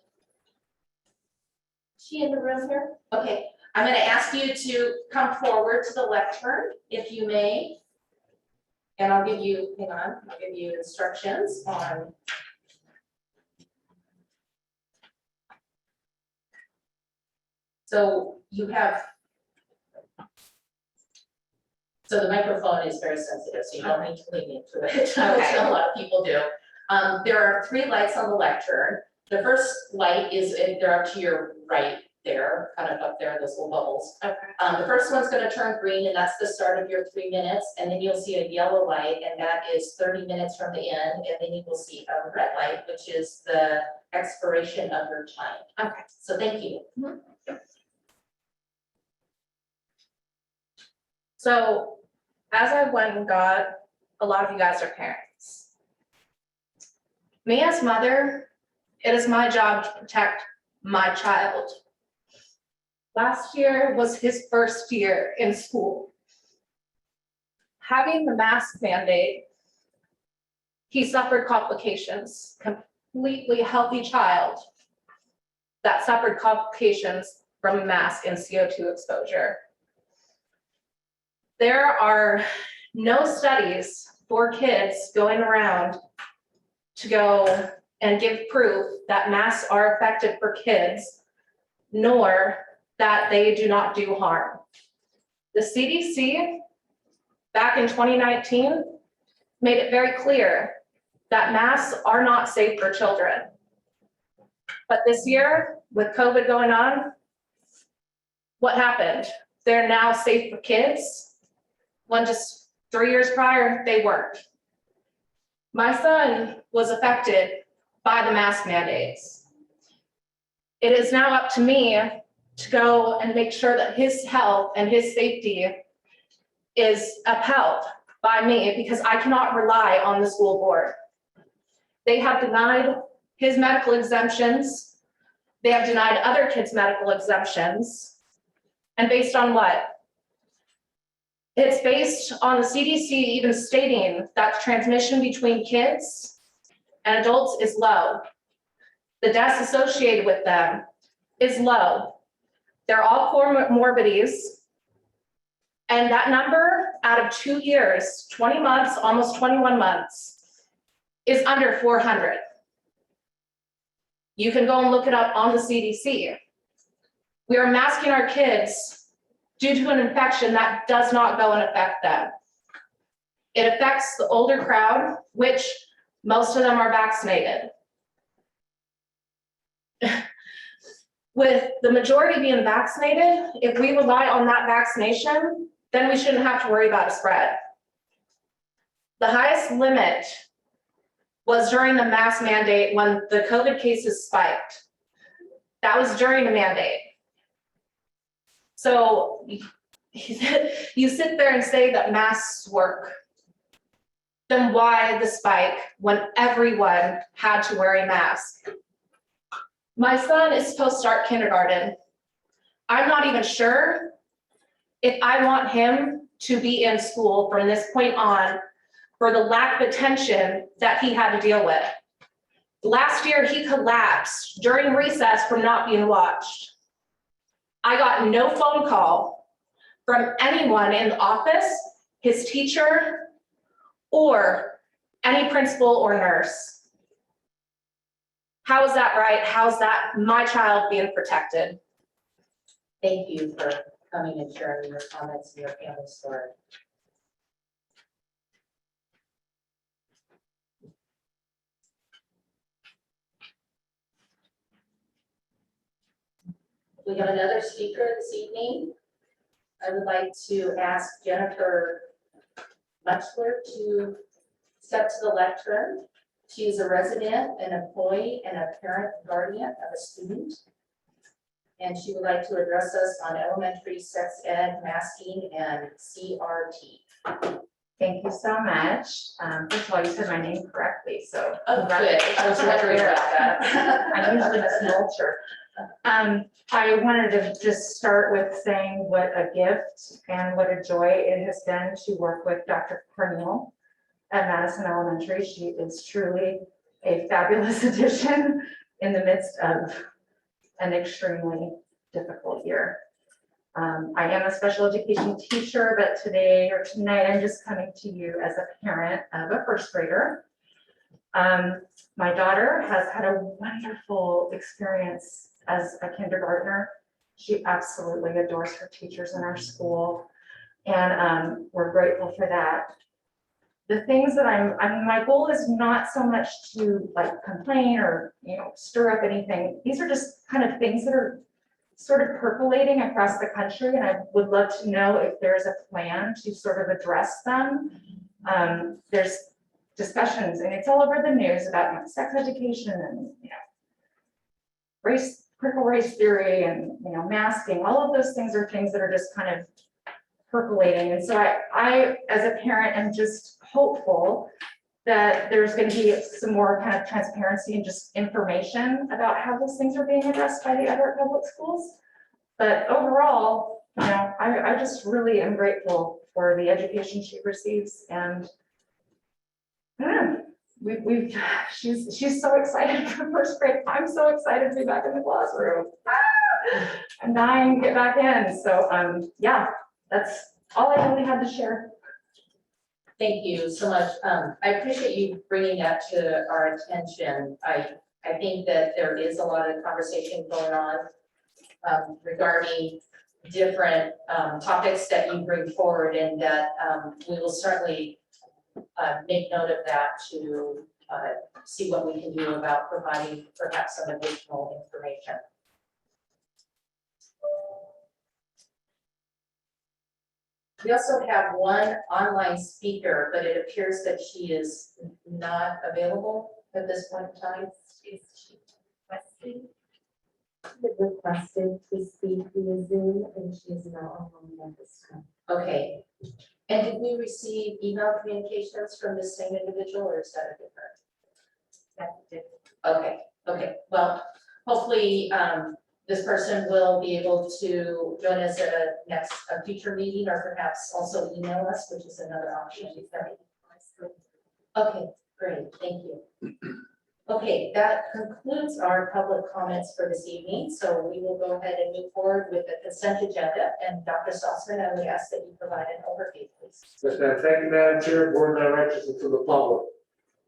she in the room here? Okay, I'm going to ask you to come forward to the lectern, if you may. And I'll give you, hang on, I'll give you instructions on. So you have, so the microphone is very sensitive, so you don't need to lean into it, which a lot of people do. There are 3 lights on the lectern. The first light is, they're up to your right there, kind of up there, those little bubbles. Okay. The first one's going to turn green, and that's the start of your 3 minutes. And then you'll see a yellow light, and that is 30 minutes from the end. And then you will see a red light, which is the expiration of your time. Okay, so thank you. Mm-hmm. So as I went and got, a lot of you guys are parents. Me as mother, it is my job to protect my child. Last year was his first year in school. Having the mask mandate, he suffered complications, completely healthy child that suffered complications from mask and CO2 exposure. There are no studies for kids going around to go and give proof that masks are effective for kids, nor that they do not do harm. The CDC, back in 2019, made it very clear that masks are not safe for children. But this year, with COVID going on, what happened? They're now safe for kids, when just 3 years prior, they weren't. My son was affected by the mask mandates. It is now up to me to go and make sure that his health and his safety is upheld by me because I cannot rely on the school board. They have denied his medical exemptions. They have denied other kids' medical exemptions. And based on what? It's based on the CDC even stating that transmission between kids and adults is low. The deaths associated with them is low. They're all comorbidities. And that number out of 2 years, 20 months, almost 21 months, is under 400. You can go and look it up on the CDC. We are masking our kids due to an infection that does not go and affect them. It affects the older crowd, which most of them are vaccinated. With the majority being vaccinated, if we rely on that vaccination, then we shouldn't have to worry about a spread. The highest limit was during the mask mandate when the COVID cases spiked. That was during the mandate. So you sit there and say that masks work. Then why the spike when everyone had to wear a mask? My son is supposed to start kindergarten. I'm not even sure if I want him to be in school from this point on for the lack of attention that he had to deal with. Last year, he collapsed during recess from not being watched. I got no phone call from anyone in the office, his teacher, or any principal or nurse. How is that right? How is that my child being protected? Thank you for coming and sharing your comments and your family story. We have another speaker this evening. I would like to ask Jennifer Muchler to step to the lectern. She is a resident, an employee, and a parent guardian of a student. And she would like to address us on elementary sex ed, masking, and CRT. Thank you so much. First of all, you said my name correctly, so. Oh, good. I was wondering about that. I'm usually Miss Mulcher. I wanted to just start with saying what a gift and what a joy it has been to work with Dr. Cornell at Madison Elementary. She is truly a fabulous addition in the midst of an extremely difficult year. I am a special education teacher, but today or tonight, I'm just coming to you as a parent of a first grader. My daughter has had a wonderful experience as a kindergartner. She absolutely adores her teachers in our school, and we're grateful for that. The things that my goal is not so much to like complain or, stir up anything. These are just kind of things that are sort of percolating across the country, and I would love to know if there's a plan to sort of address them. There's discussions, and it's all over the news about sex education and critical race theory and masking. All of those things are things that are just kind of percolating, and so I as a parent am just hopeful that there's going to be some more kind of transparency and just information about how those things are being addressed by the Everett Public Schools. But overall, I just really am grateful for the education she receives, and she's so excited for first grade. I'm so excited to be back in the classroom. I'm dying to get back in. So yeah, that's all I really had to share. Thank you so much. I appreciate you bringing that to our attention. I think that there is a lot of conversation going on regarding different topics that you bring forward, and that we will certainly make note of that to see what we can do about providing perhaps some additional information. We also have one online speaker, but it appears that she is not available at this point in time. She requested to speak via Zoom and she is now online at this time. Okay. And did we receive email communications from the same individual or is that a different? Okay, okay. Well, hopefully, this person will be able to join us at a future meeting or perhaps also email us, which is another option. Okay, great, thank you. Okay, that concludes our public comments for this evening. So we will go ahead and move forward with the consent agenda. And Dr. Salzman, I would ask that you provide an overview, please. Yes, ma'am. Thank you, Madam Chair, Board Directors, and to the public.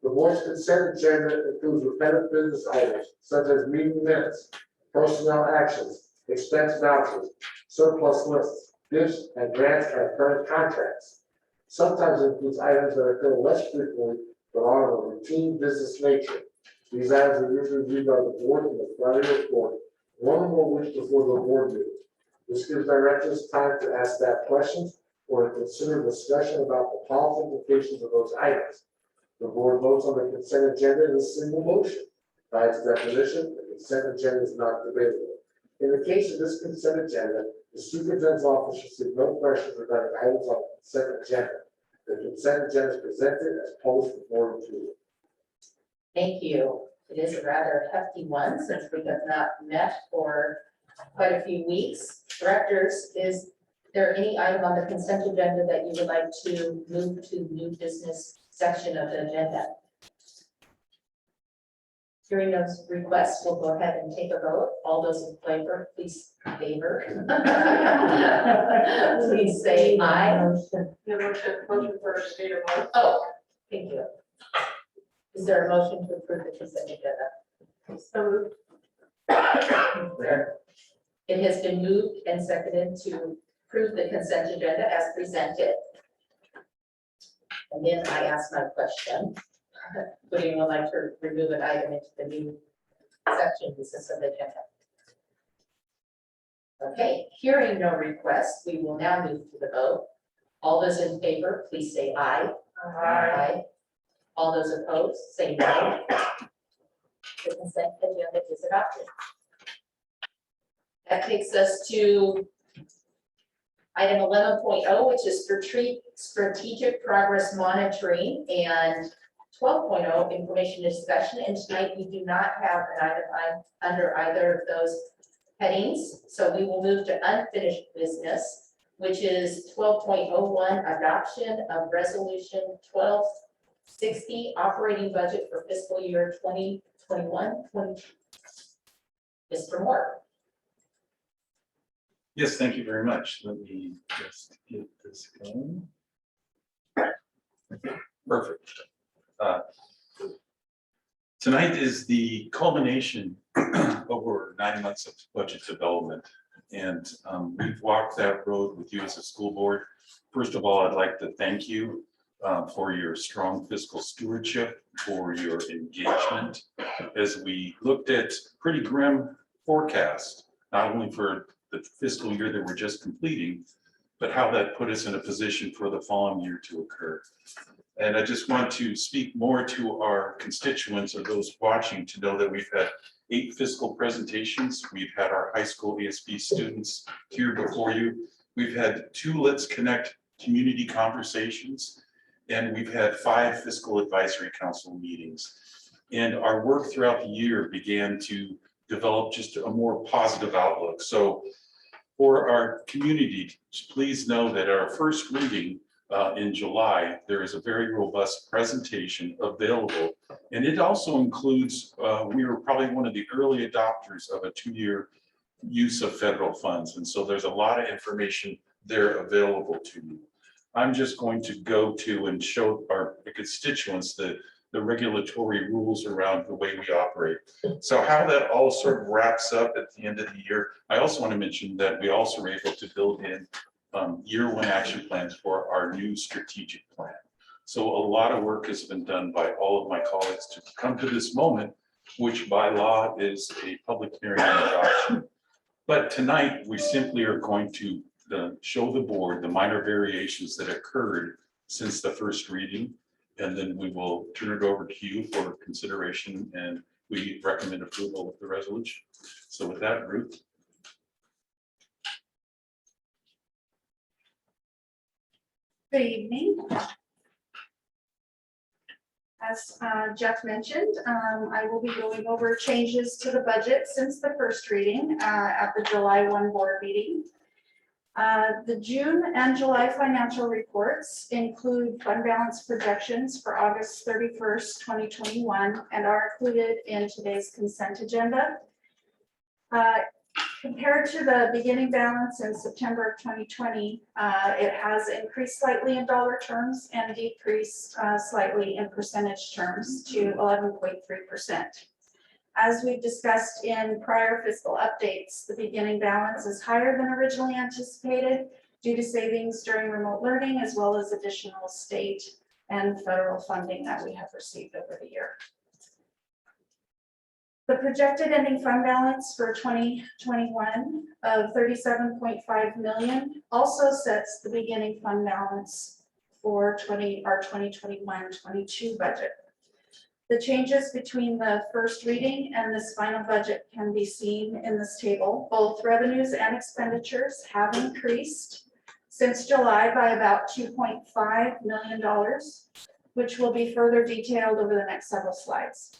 The board's consent agenda includes repetitive business items such as meeting minutes, personnel actions, expense vouchers, surplus lists, gifts, and grants and current contracts. Sometimes it includes items that occur less frequently but are of a routine business nature. These items are usually reviewed by the board in the Friday report, one or more weeks before the board meeting. This gives directors time to ask staff questions or to consider discussion about the policy implications of those items. The board votes on the consent agenda in a single motion. By its definition, the consent agenda is not debatable. In the case of this consent agenda, the superintendent's office should see no questions regarding items on the consent agenda. The consent agenda is presented as posted for approval. Thank you. It is a rather hefty one since we have not met for quite a few weeks. Directors, is there any item on the consent agenda that you would like to move to new business section of the agenda? Hearing those requests, we'll go ahead and take a vote. All those in favor, please favor. Please say aye. Motion first, need a motion. Oh, thank you. Is there a motion to approve the consent agenda? So It has been moved and seconded to approve the consent agenda as presented. And then I ask my question. Would anyone like to remove an item into the new section business of the agenda? Okay, hearing no requests, we will now move to the vote. All those in favor, please say aye. Aye. All those opposed, say no. The consent agenda is adopted. That takes us to item 11.0, which is strategic progress monitoring, and 12.0, information discussion. And tonight we do not have an item under either of those headings. So we will move to unfinished business, which is 12.01, adoption of resolution 1260, operating budget for fiscal year 2021-22. Mr. Moore. Yes, thank you very much. Let me just get this going. Perfect. Tonight is the culmination over 9 months of budget development. And we've walked that road with you as a school board. First of all, I'd like to thank you for your strong fiscal stewardship, for your engagement as we looked at pretty grim forecast, not only for the fiscal year that we're just completing, but how that put us in a position for the following year to occur. And I just want to speak more to our constituents or those watching to know that we've had 8 fiscal presentations. We've had our high school ESB students here before you. We've had 2 Let's Connect community conversations, and we've had 5 fiscal advisory council meetings. And our work throughout the year began to develop just a more positive outlook. So for our community, please know that our first reading in July, there is a very robust presentation available. And it also includes, we were probably one of the early adopters of a 2-year use of federal funds. And so there's a lot of information there available to you. I'm just going to go to and show our constituents the regulatory rules around the way we operate. So how that all sort of wraps up at the end of the year, I also want to mention that we also were able to build in year 1 action plans for our new strategic plan. So a lot of work has been done by all of my colleagues to come to this moment, which by law is a public hearing and adoption. But tonight, we simply are going to show the board the minor variations that occurred since the first reading. And then we will turn it over to you for consideration, and we recommend approval of the resolution. So with that, Ruth. Good evening. As Jeff mentioned, I will be going over changes to the budget since the first reading at the July 1 board meeting. The June and July financial reports include fund balance projections for August 31st, 2021, and are included in today's consent agenda. Compared to the beginning balance in September of 2020, it has increased slightly in dollar terms and decreased slightly in percentage terms to 11.3%. As we've discussed in prior fiscal updates, the beginning balance is higher than originally anticipated due to savings during remote learning, as well as additional state and federal funding that we have received over the year. The projected ending fund balance for 2021 of $37.5 million also sets the beginning fund balance for our 2021-22 budget. The changes between the first reading and this final budget can be seen in this table. Both revenues and expenditures have increased since July by about $2.5 million, which will be further detailed over the next several slides.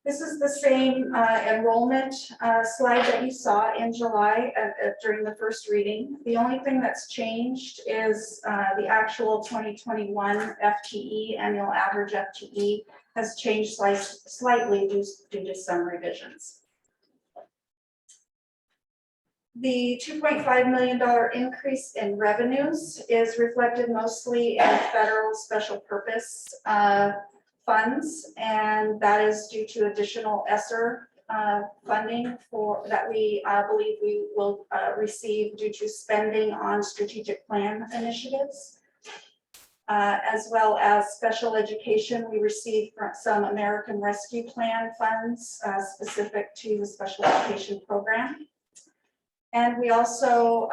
This is the same enrollment slide that you saw in July during the first reading. The only thing that's changed is the actual 2021 FTE, annual average FTE, has changed slightly due to some revisions. The $2.5 million increase in revenues is reflected mostly in federal special purpose funds, and that is due to additional ESSER funding that we believe we will receive due to spending on strategic plan initiatives. As well as special education, we received some American Rescue Plan funds specific to the special education program. And we also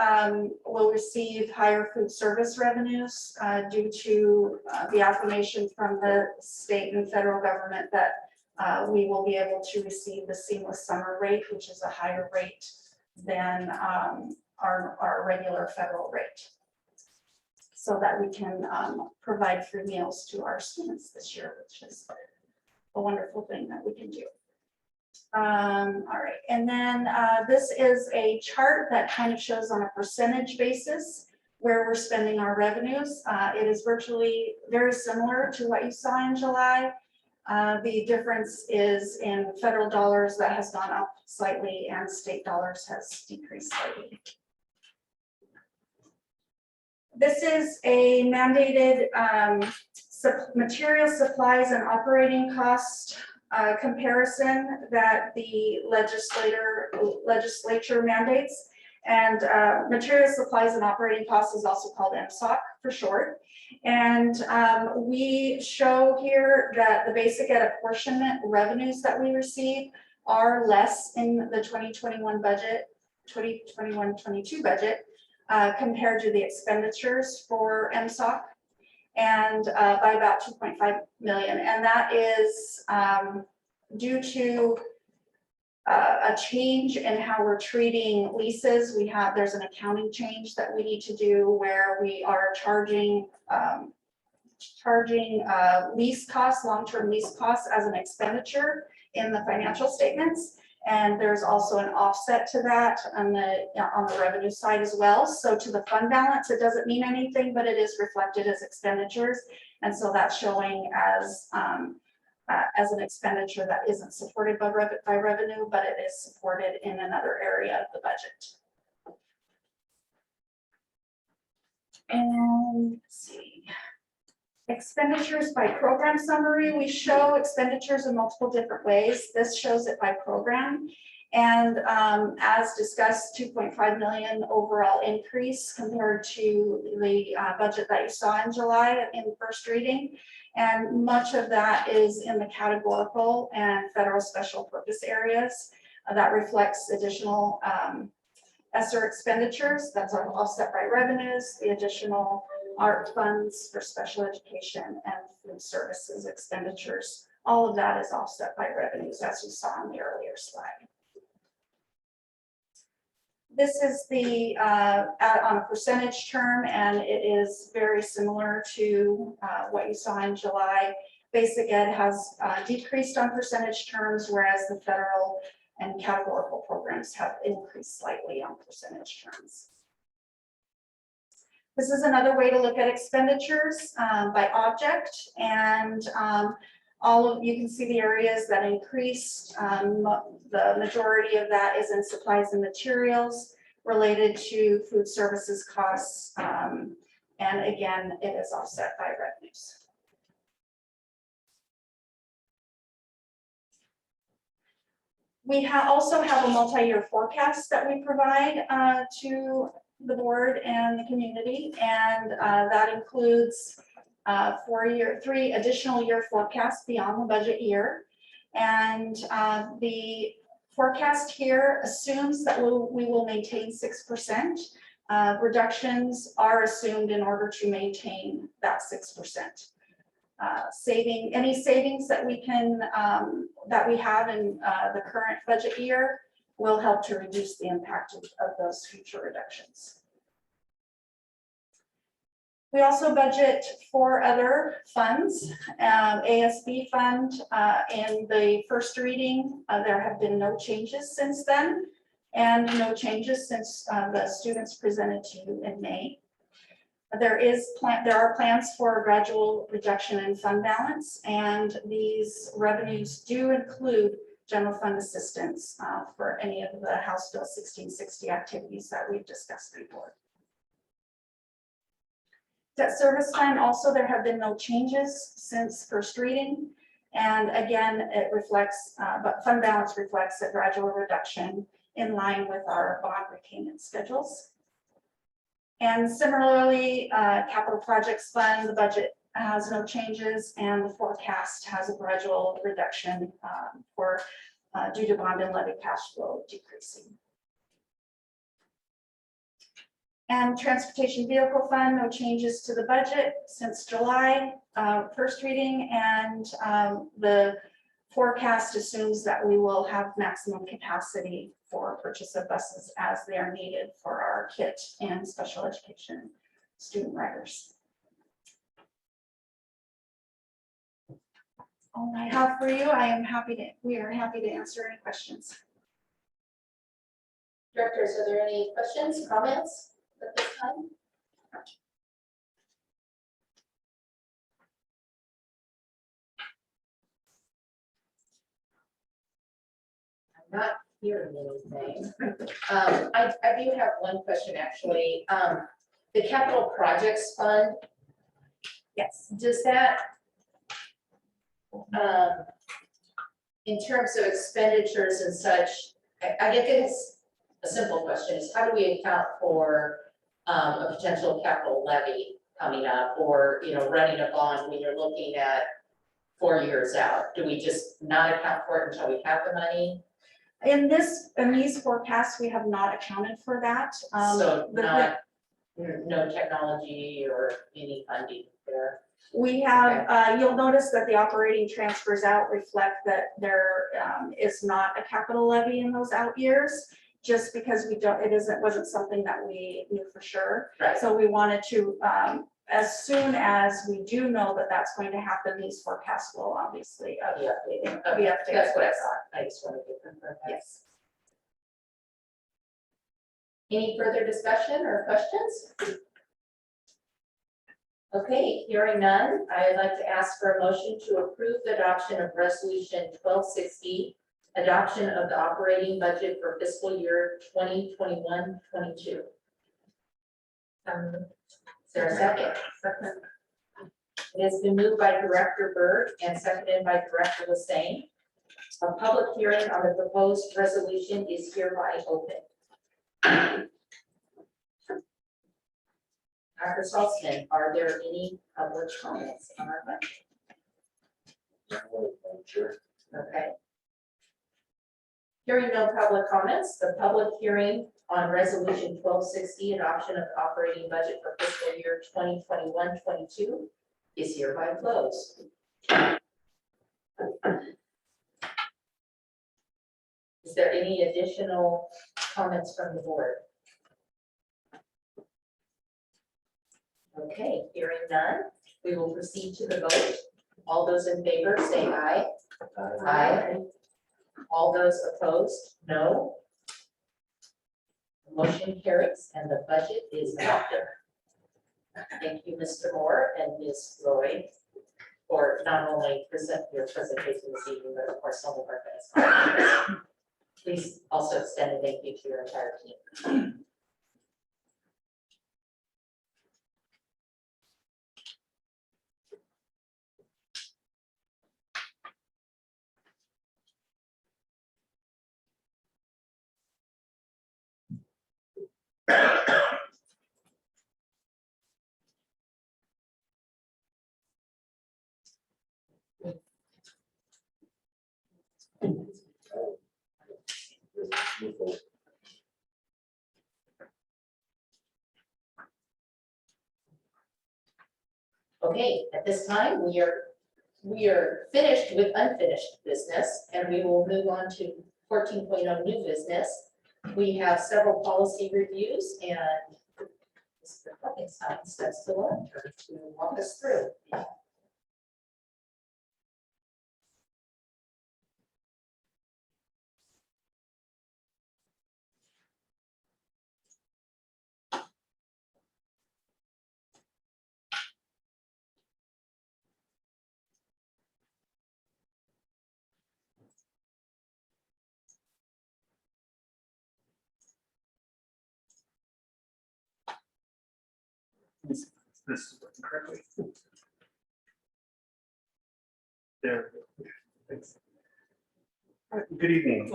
will receive higher food service revenues due to the affirmation from the state and federal government that we will be able to receive the seamless summer rate, which is a higher rate than our regular federal rate, so that we can provide free meals to our students this year, which is a wonderful thing that we can do. All right, and then this is a chart that kind of shows on a percentage basis where we're spending our revenues. It is virtually very similar to what you saw in July. The difference is in federal dollars that has gone up slightly and state dollars has decreased slightly. This is a mandated material supplies and operating cost comparison that the legislature mandates, and material supplies and operating costs is also called MSOC for short. And we show here that the basic ed apportionment revenues that we receive are less in the 2021 budget, 2021-22 budget compared to the expenditures for MSOC, and by about 2.5 million. And that is due to a change in how we're treating leases. There's an accounting change that we need to do where we are charging lease costs, long-term lease costs as an expenditure in the financial statements. And there's also an offset to that on the revenue side as well. So to the fund balance, it doesn't mean anything, but it is reflected as expenditures. And so that's showing as an expenditure that isn't supported by revenue, but it is supported in another area of the budget. And let's see. Expenditures by program summary. We show expenditures in multiple different ways. This shows it by program. And as discussed, 2.5 million overall increase compared to the budget that you saw in July in first reading. And much of that is in the categorical and federal special purpose areas. That reflects additional ESSER expenditures, that's offset by revenues, the additional art funds for special education and food services expenditures. All of that is offset by revenues, as you saw on the earlier slide. This is the on a percentage term, and it is very similar to what you saw in July. Basic Ed has decreased on percentage terms, whereas the federal and categorical programs have increased slightly on percentage terms. This is another way to look at expenditures by object, and you can see the areas that increased. The majority of that is in supplies and materials related to food services costs, and again, it is offset by revenues. We also have a multi-year forecast that we provide to the board and the community, and that includes 3 additional year forecasts beyond the budget year. And the forecast here assumes that we will maintain 6%. Reductions are assumed in order to maintain that 6%. Any savings that we can that we have in the current budget year will help to reduce the impact of those future reductions. We also budget for other funds, ASB fund. In the first reading, there have been no changes since then, and no changes since the students presented to you in May. There are plans for a gradual reduction in fund balance, and these revenues do include general fund assistance for any of the House Bill 1660 activities that we've discussed before. Debt service fund, also there have been no changes since first reading, and again it reflects, but fund balance reflects a gradual reduction in line with our bond repayment schedules. And similarly, capital projects fund, the budget has no changes, and the forecast has a gradual reduction due to bond and levy cash flow decreasing. And transportation vehicle fund, no changes to the budget since July first reading, and the forecast assumes that we will have maximum capacity for purchase of buses as they are needed for our KIT and special education student riders. All I have for you, we are happy to answer any questions. Directors, are there any questions, comments at this time? I'm not hearing anything. I do have one question, actually. The capital projects fund, yes, does that, in terms of expenditures and such, I get this, a simple question is, how do we account for a potential capital levy coming up, or running a bond when you're looking at 4 years out? Do we just not account for it until we have the money? In these forecasts, we have not accounted for that. So no technology or any funding there? We have, you'll notice that the operating transfers out reflect that there is not a capital levy in those out years, just because wasn't something that we knew for sure. Right. So we wanted to, as soon as we do know that that's going to happen, these forecasts will obviously be updated. That's what I thought. I just wanted to confirm that. Yes. Any further discussion or questions? Okay, hearing none, I'd like to ask for a motion to approve the adoption of Resolution 1260, adoption of the operating budget for fiscal year 2021-22. Is there a second? Second. It has been moved by Director Byrd and seconded by Director Lassane. A public hearing on the proposed resolution is hereby open. Dr. Saltzman, are there any public comments on our budget? Okay. Hearing no public comments, the public hearing on resolution 1260, adoption of the operating budget for fiscal year 2021-22 is hereby closed. Is there any additional comments from the board? Okay, hearing none, we will proceed to the vote. All those in favor say aye. Aye. All those opposed, no. The motion carries and the budget is adopted. Thank you, Mr. Moore and Ms. Lloyd, for not only your presentation this evening, but of course, all of our guests. Please also extend a thank you to your entire team. Okay, at this time, we are finished with unfinished business, and we will move on to 14.0 new business. We have several policy reviews, and Mr. Puckingham steps to walk us through. This is working correctly. There. Thanks. All right, good evening.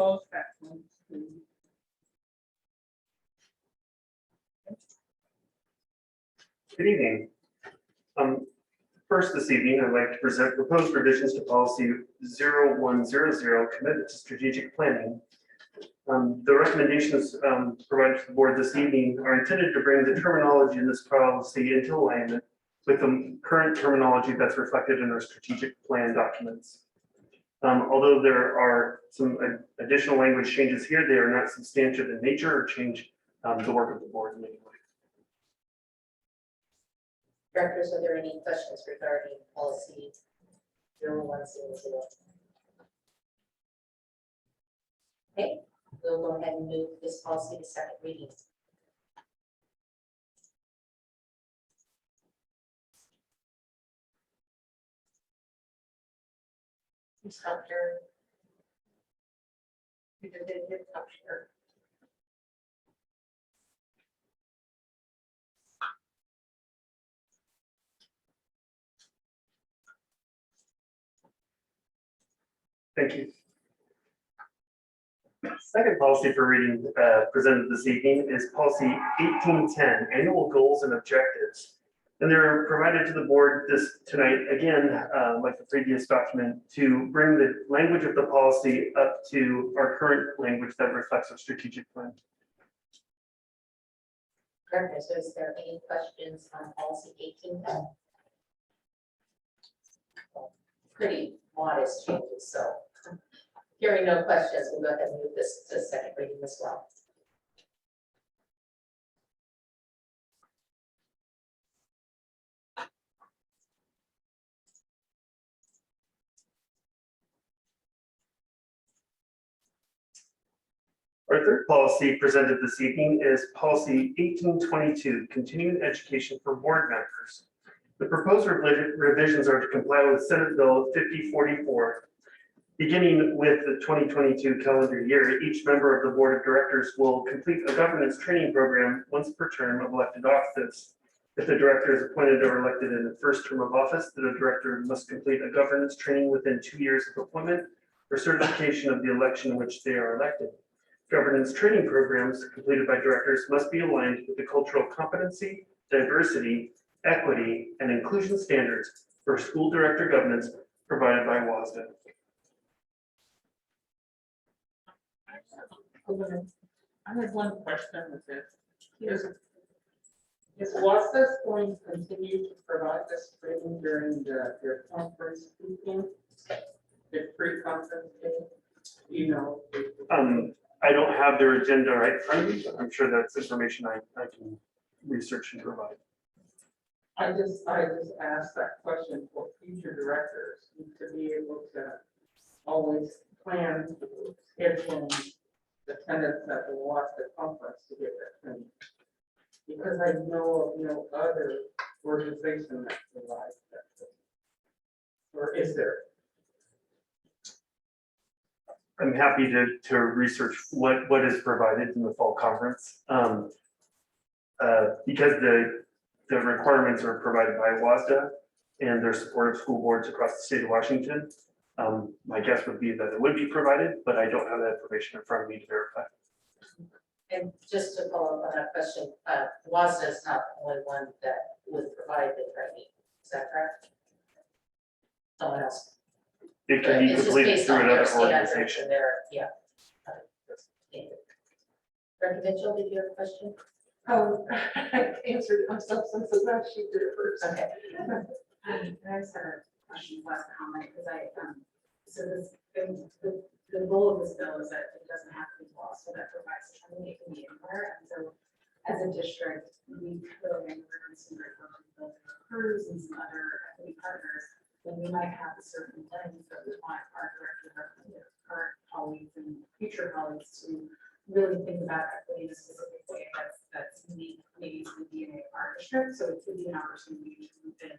Good evening. First this evening, I'd like to present proposed revisions to policy 0100, commitment to strategic planning. The recommendations provided to the board this evening are intended to bring the terminology in this policy into alignment with the current terminology that's reflected in our strategic plan documents. Although there are some additional language changes here, they are not substantive in nature or change the work of the board in any way. Directors, are there any questions regarding policy 0100? Okay, we'll go ahead and move this policy to second reading. Dr. Thank you. Second policy for reading presented this evening is policy 1810, annual goals and objectives. And they're provided to the board tonight, again, like the previous document, to bring the language of the policy up to our current language that reflects our strategic plan. Director, so is there any questions on policy 1810? Pretty modest changes, so hearing no questions, we'll go ahead and move this to second reading as well. Our third policy presented this evening is policy 1822, continuing education for board members. The proposed revisions are to comply with Senate Bill 5044. Beginning with the 2022 calendar year, each member of the board of directors will complete a governance training program once per term of elected office. If the director is appointed or elected in the first term of office, the director must complete a governance training within 2 years of appointment or certification of the election in which they are elected. Governance training programs completed by directors must be aligned with the cultural competency, diversity, equity, and inclusion standards for school director governance provided by WASDA. I have one question with this. Is WASDA going to continue to provide this training during their conference meeting? The pre-conference meeting? You know? I don't have their agenda right in front of me, but I'm sure that's information I can research and provide. I just asked that question for future directors to be able to always plan scheduling attendance at the WASDA conference to get that training. Because I know of no other organization that provides that. Or is there? I'm happy to research what is provided in the fall conference. Because the requirements are provided by WASDA and their support of school boards across the state of Washington. My guess would be that it would be provided, but I don't have that information in front of me to verify. And just to follow up on that question, WASDA is not the only one that would provide the training, is that correct? Someone else. It can be It's just completed based through on their another standards organization. and their, yeah. Thank you. Director Mitchell, did you have a question? I answered myself since she did it first. Okay. I just had a question, last comment, because so this, the goal of this bill is that it doesn't have to be law, so that provides training, it can be anywhere, and so as a district, we could, and we're going to see crews and some other equity partners, then we might have certain things that we want our director, our current colleagues and future colleagues to really think about equity in a specific way that's unique, maybe to the DNA of our district, so it could be an opportunity to move in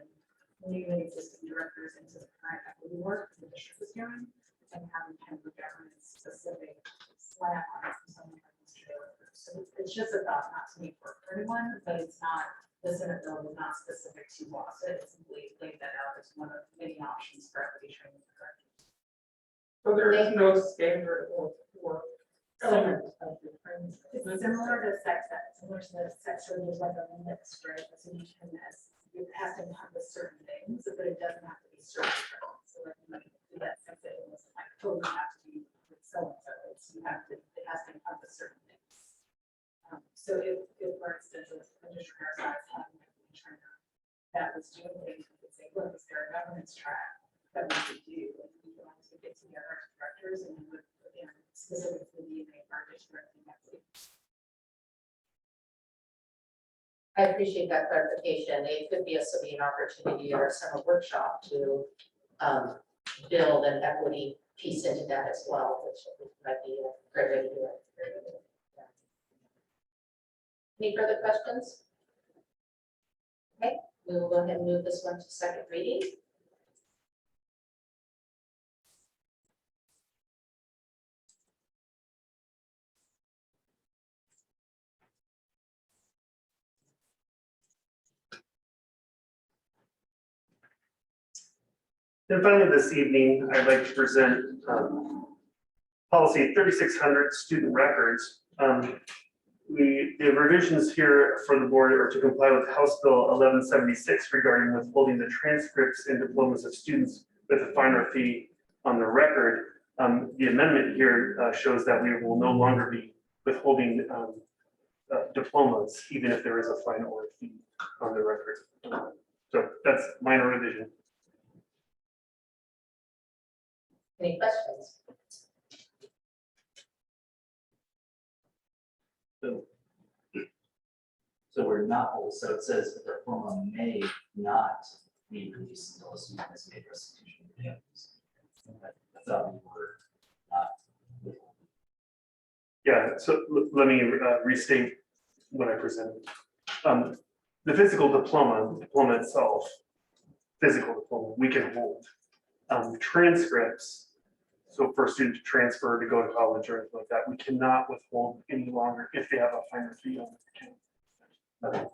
new and existing directors into the current equity work the district is doing, and having kind of a governance specific slant on it from someone like Mr. Taylor. So it's just a thought, not to make work for anyone, but it's not, the Senate bill is not specific to WASA, it's simply laid that out as one of many options for equity training for directors. So there is no standard or element of the training. It's similar to sex ed, similar to the sex ed, there's like a mix, right? So each can it has to encompass certain things, but it doesn't have to be certain. So like you might do that sex ed, it doesn't like totally have to be with so and so. It's you have to, it has to encompass certain things. So if for instance, a district our size had an equity trainer that was doing things, we could say, look, is there a governance track that we could do? And we could also get together as directors and we would put in specifically DNA of our district and equity. I appreciate that clarification. It could be an opportunity or a summer workshop to build an equity piece into that as well, which might be a great way to do it. Yeah. Any further questions? Okay, we will go ahead and move this one to second reading. And finally, this evening, I'd like to present policy 3600 student records. The revisions here for the board are to comply with House Bill 1176 regarding withholding the transcripts and diplomas of students with a fine or fee on the record. The amendment here shows that we will no longer be withholding diplomas, even if there is a fine or a fee on the record. So that's minor revision. Any questions? So we're not, so it says that the diploma may not be released until a student has made restitution of damages. That's how we were not. Yeah, so let me restate what I presented. The physical diploma, the diploma itself, physical diploma, we can hold. Transcripts, so for a student to transfer to go to college or anything like that, we cannot withhold any longer if they have a fine fee on the account.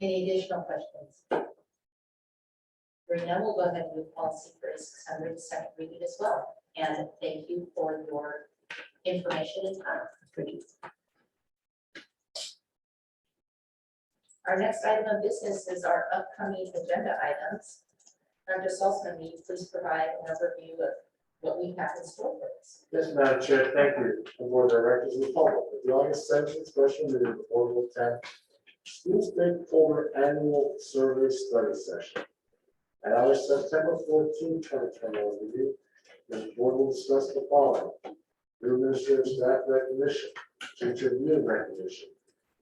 Any additional questions? Rena will go ahead and move policy 3600 to second reading as well. And thank you for your information and time. Thank you. Our next item of business is our upcoming agenda items. Dr. Salzman, will you please provide an overview of what we have in store for us? Yes, Madam Chair, thank you. The Board of Directors of the public, at the August 17th special meeting, the board will attend school stakeholder annual survey study session. At our September 14, 2021 meeting, the board will discuss the following: new administrative staff recognition, teacher union recognition,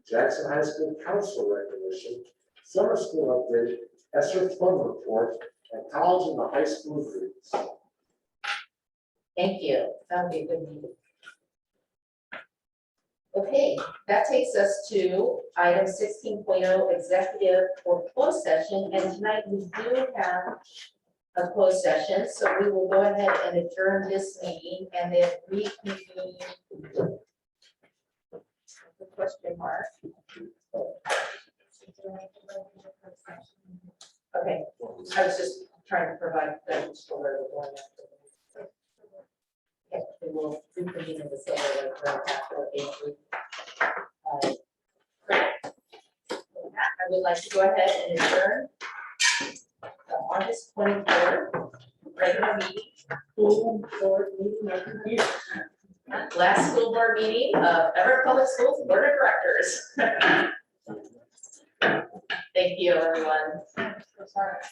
Jackson High School council recognition, summer school update, ESSER fund report, and college and the high school grades. Thank you. That'll be a good meeting. Okay, that takes us to item 16.0, executive or closed session, and tonight we do have a closed session, so we will go ahead and adjourn this meeting and then reconvene. The question mark. Okay, I was just trying to provide guidance for where we're going after. Okay, we will reconvene in the same way after I would like to go ahead and adjourn the August 23rd regular meeting, school board meeting, last school board meeting of Everett Public Schools Board of Directors. Thank you, everyone.